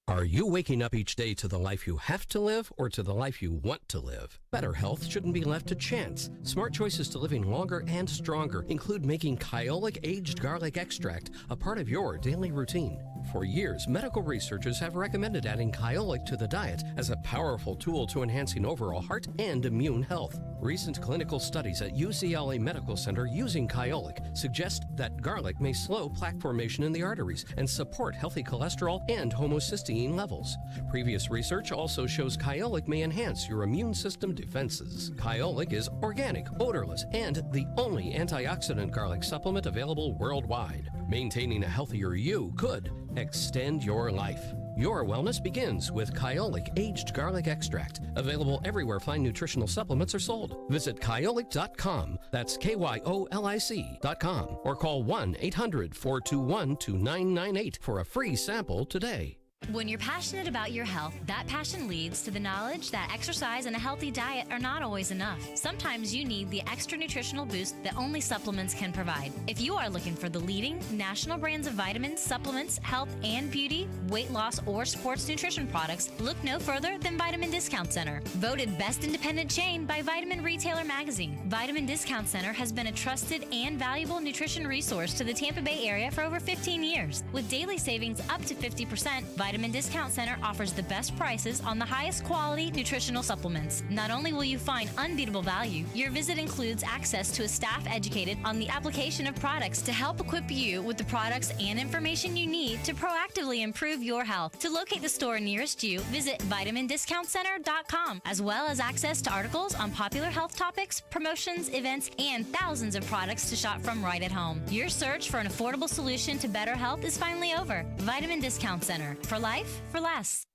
Are you waking up each day to the life you have to live or to the life you want to live? Better health shouldn't be left to chance. Smart choices to living longer and stronger include making Kyolic aged garlic extract a part of your daily routine. For years, medical researchers have recommended adding Kyolic to the diet as a powerful tool to enhancing overall heart and immune health. Recent clinical studies at UCLA Medical Center using Kyolic suggest that garlic may slow plaque formation in the arteries and support healthy cholesterol and homocysteine levels. Previous research also shows Kyolic may enhance your immune system defenses. Kyolic is organic, odorless, and the only antioxidant garlic supplement available worldwide. Maintaining a healthier you could extend your life. Your wellness begins with Kyolic aged garlic extract, available everywhere fine nutritional supplements are sold. Visit kyolic.com, that's KYOLIC.com, or call 1-800-421-2998 for a free sample today. When you're passionate about your health, that passion leads to the knowledge that exercise and a healthy diet are not always enough. Sometimes you need the extra nutritional boost that only supplements can provide. If you are looking for the leading national brands of vitamins, supplements, health and beauty, weight loss, or sports nutrition products, look no further than Vitamin Discount Center. Voted Best Independent Chain by Vitamin Retailer Magazine, Vitamin Discount Center has been a trusted and valuable nutrition resource to the Tampa Bay area for over 15 years. With daily savings up to 50%, Vitamin Discount Center offers the best prices on the highest quality nutritional supplements. Not only will you find unbeatable value, your visit includes access to a staff educated on the application of products to help equip you with the products and information you need to proactively improve your health. To locate the store nearest you, visit vitamindiscountcenter.com, as well as access to articles on popular health topics, promotions, events, and thousands of products to shop from right at home. Your search for an affordable solution to better health is finally over. Vitamin Discount Center. For life, for less.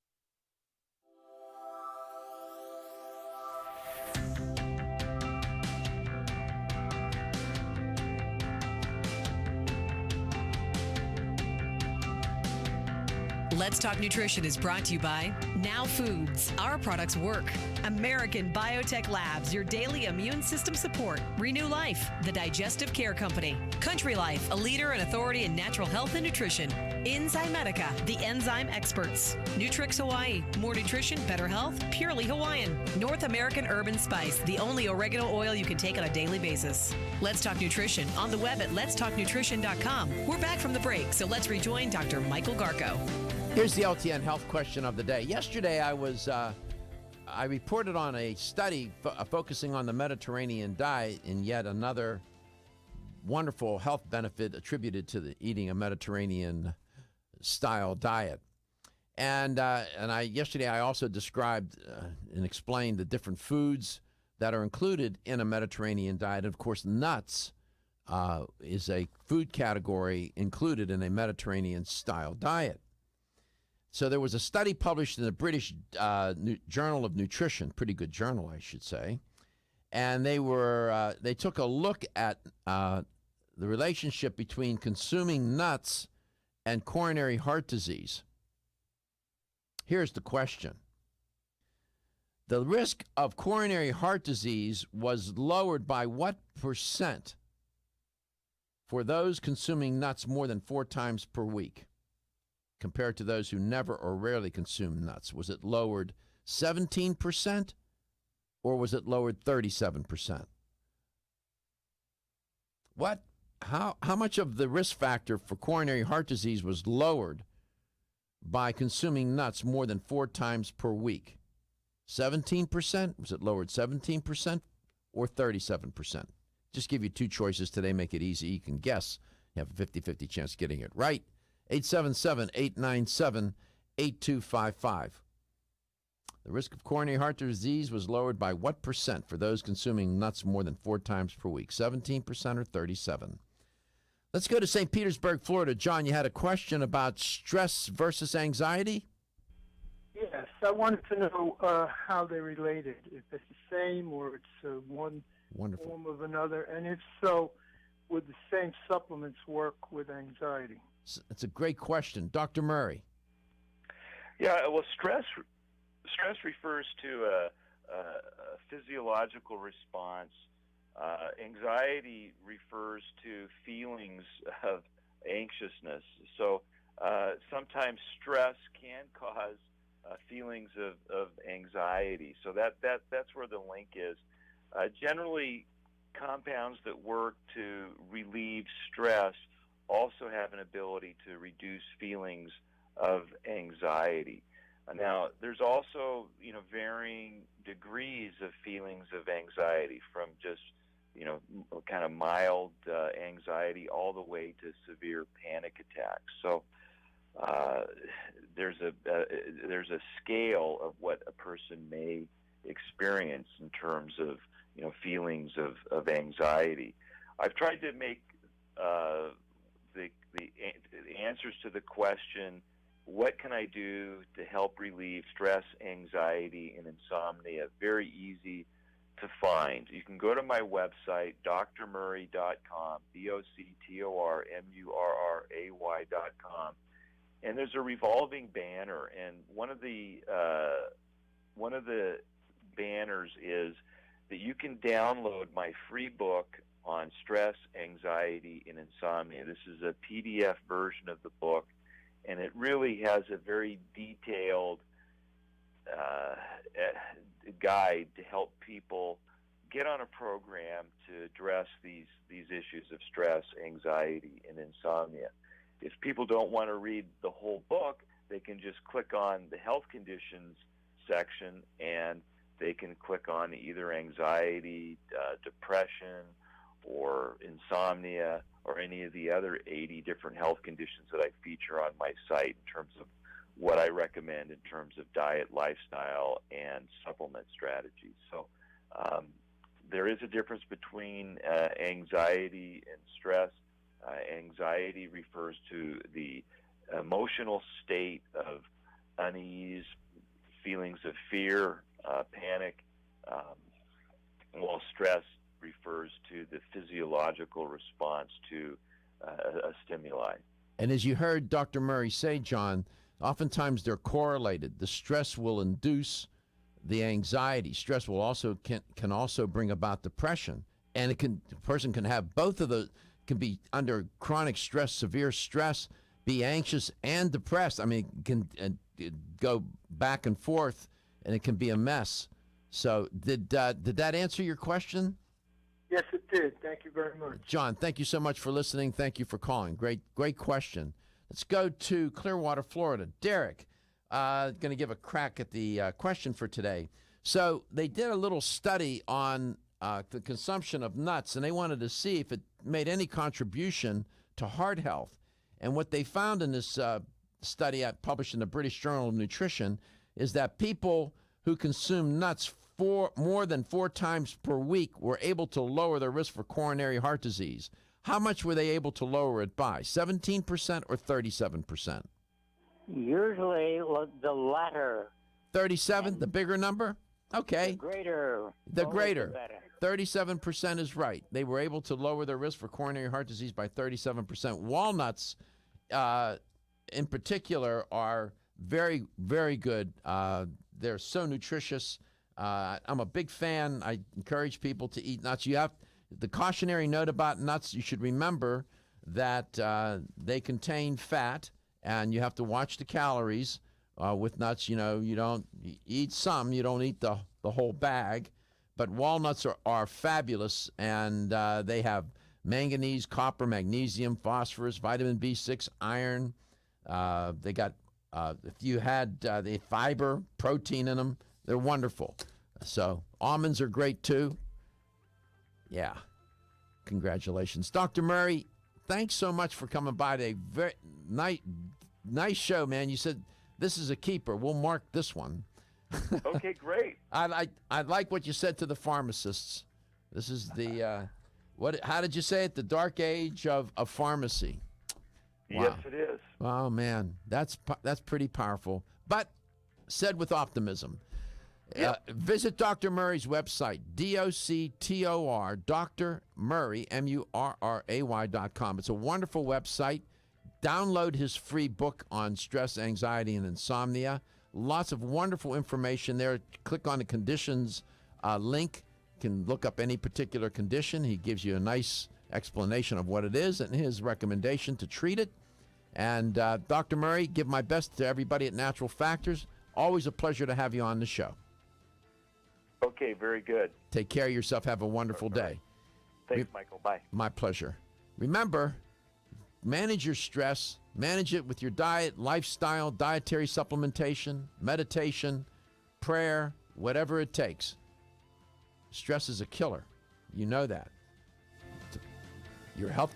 Let's Talk Nutrition is brought to you by Now Foods. Our products work. American Biotech Labs, your daily immune system support. Renew Life, the digestive care company. Country Life, a leader and authority in natural health and nutrition. Enzymedica, the enzyme experts. Nutrix Hawaii, more nutrition, better health, purely Hawaiian. North American Herb and Spice, the only oregano oil you can take on a daily basis. Let's Talk Nutrition on the web at letstalknutrition.com. We're back from the break, so let's rejoin Dr. Michael Garko. Here's the LTN health question of the day. Yesterday, I reported on a study focusing on the Mediterranean diet and yet another wonderful health benefit attributed to eating a Mediterranean-style diet. And yesterday I also described and explained the different foods that are included in a Mediterranean diet. Of course, nuts is a food category included in a Mediterranean-style diet. So there was a study published in the British Journal of Nutrition, pretty good journal, I should say, and they took a look at the relationship between consuming nuts and coronary heart disease. Here's the question. The risk of coronary heart disease was lowered by what percent for those consuming nuts more than 4 times per week compared to those who never or rarely consume nuts? Was it lowered 17% or was it lowered 37%? How much of the risk factor for coronary heart disease was lowered by consuming nuts more than 4 times per week? 17%? Was it lowered 17% or 37%? Just give you 2 choices today, make it easy. You can guess. You have a 50-50 chance of getting it right. 877-897-8255. The risk of coronary heart disease was lowered by what percent for those consuming nuts more than 4 times per week? 17% or 37%? Let's go to St. Petersburg, Florida. John, you had a question about stress versus anxiety? Yes, I wanted to know how they related, if it's the same or it's one form of another, and if so, would the same supplements work with anxiety? It's a great question. Dr. Murray. Yeah, well, stress refers to a physiological response. Anxiety refers to feelings of anxiousness. So sometimes stress can cause feelings of anxiety. So that's where the link is. Generally, compounds that work to relieve stress also have an ability to reduce feelings of anxiety. Now, there's also, varying degrees of feelings of anxiety, from just, kind of mild anxiety all the way to severe panic attacks. So there's a scale of what a person may experience in terms of, feelings of anxiety. I've tried to make the answers to the question, what can I do to help relieve stress, anxiety, and insomnia, very easy to find. You can go to my website, drmurray.com, doctormurray.com, and there's a revolving banner, and one of the banners is that you can download my free book on stress, anxiety, and insomnia. This is a PDF version of the book, and it really has a very detailed guide to help people get on a program to address these issues of stress, anxiety, and insomnia. If people don't want to read the whole book, they can just click on the health conditions section, and they can click on either anxiety, depression, or insomnia, or any of the other 80 different health conditions that I feature on my site in terms of what I recommend in terms of diet, lifestyle, and supplement strategies. So there is a difference between anxiety and stress. Anxiety refers to the emotional state of unease, feelings of fear, panic, while stress refers to the physiological response to a stimuli. And as you heard Dr. Murray say, John, oftentimes they're correlated. The stress will induce the anxiety. Stress will also can also bring about depression, and a person can have both of those. Can be under chronic stress, severe stress, be anxious and depressed. I mean, it can go back and forth, and it can be a mess. So did that answer your question? Yes, it did. Thank you very much. John, thank you so much for listening. Thank you for calling. Great question. Let's go to Clearwater, Florida. Derek, going to give a crack at the question for today. So they did a little study on the consumption of nuts, and they wanted to see if it made any contribution to heart health. And what they found in this study published in the British Journal of Nutrition is that people who consume nuts more than 4 times per week were able to lower their risk for coronary heart disease. How much were they able to lower it by? 17% or 37%? Usually the latter. 37, the bigger number? Okay. The greater. The always greater. the better. 37% is right. They were able to lower their risk for coronary heart disease by 37%. Walnuts, in particular, are very, very good. They're so nutritious. I'm a big fan. I encourage people to eat nuts. You have the cautionary note about nuts. You should remember that they contain fat, and you have to watch the calories with nuts. You know, you don't eat some. You don't eat the whole bag. But walnuts are fabulous, and they have manganese, copper, magnesium, phosphorus, vitamin B6, iron. They got, if you had the fiber, protein in them, they're wonderful. So almonds are great too. Yeah. Congratulations. Dr. Murray, thanks so much for coming by today. Very nice show, man. You said this is a keeper. We'll mark this one. Okay, great. I like what you said to the pharmacists. This is the how did you say it? The dark age of pharmacy. Wow. Yes, it is. Oh man, that's pretty powerful. But said with optimism. Yep. Visit Dr. Murray's website, DOCTOR, Dr. Murray, MURRAY.com. It's a wonderful website. Download his free book on stress, anxiety, and insomnia. Lots of wonderful information there. Click on the conditions link. You can look up any particular condition. He gives you a nice explanation of what it is and his recommendation to treat it. And Dr. Murray, give my best to everybody at Natural Factors. Always a pleasure to have you on the show. Okay, very good. Take care of yourself. Have a wonderful day. Thanks, Michael. Bye. My pleasure. Remember, manage your stress. Manage it with your diet, lifestyle, dietary supplementation, meditation, prayer, whatever it takes. Stress is a killer. You know that. Your health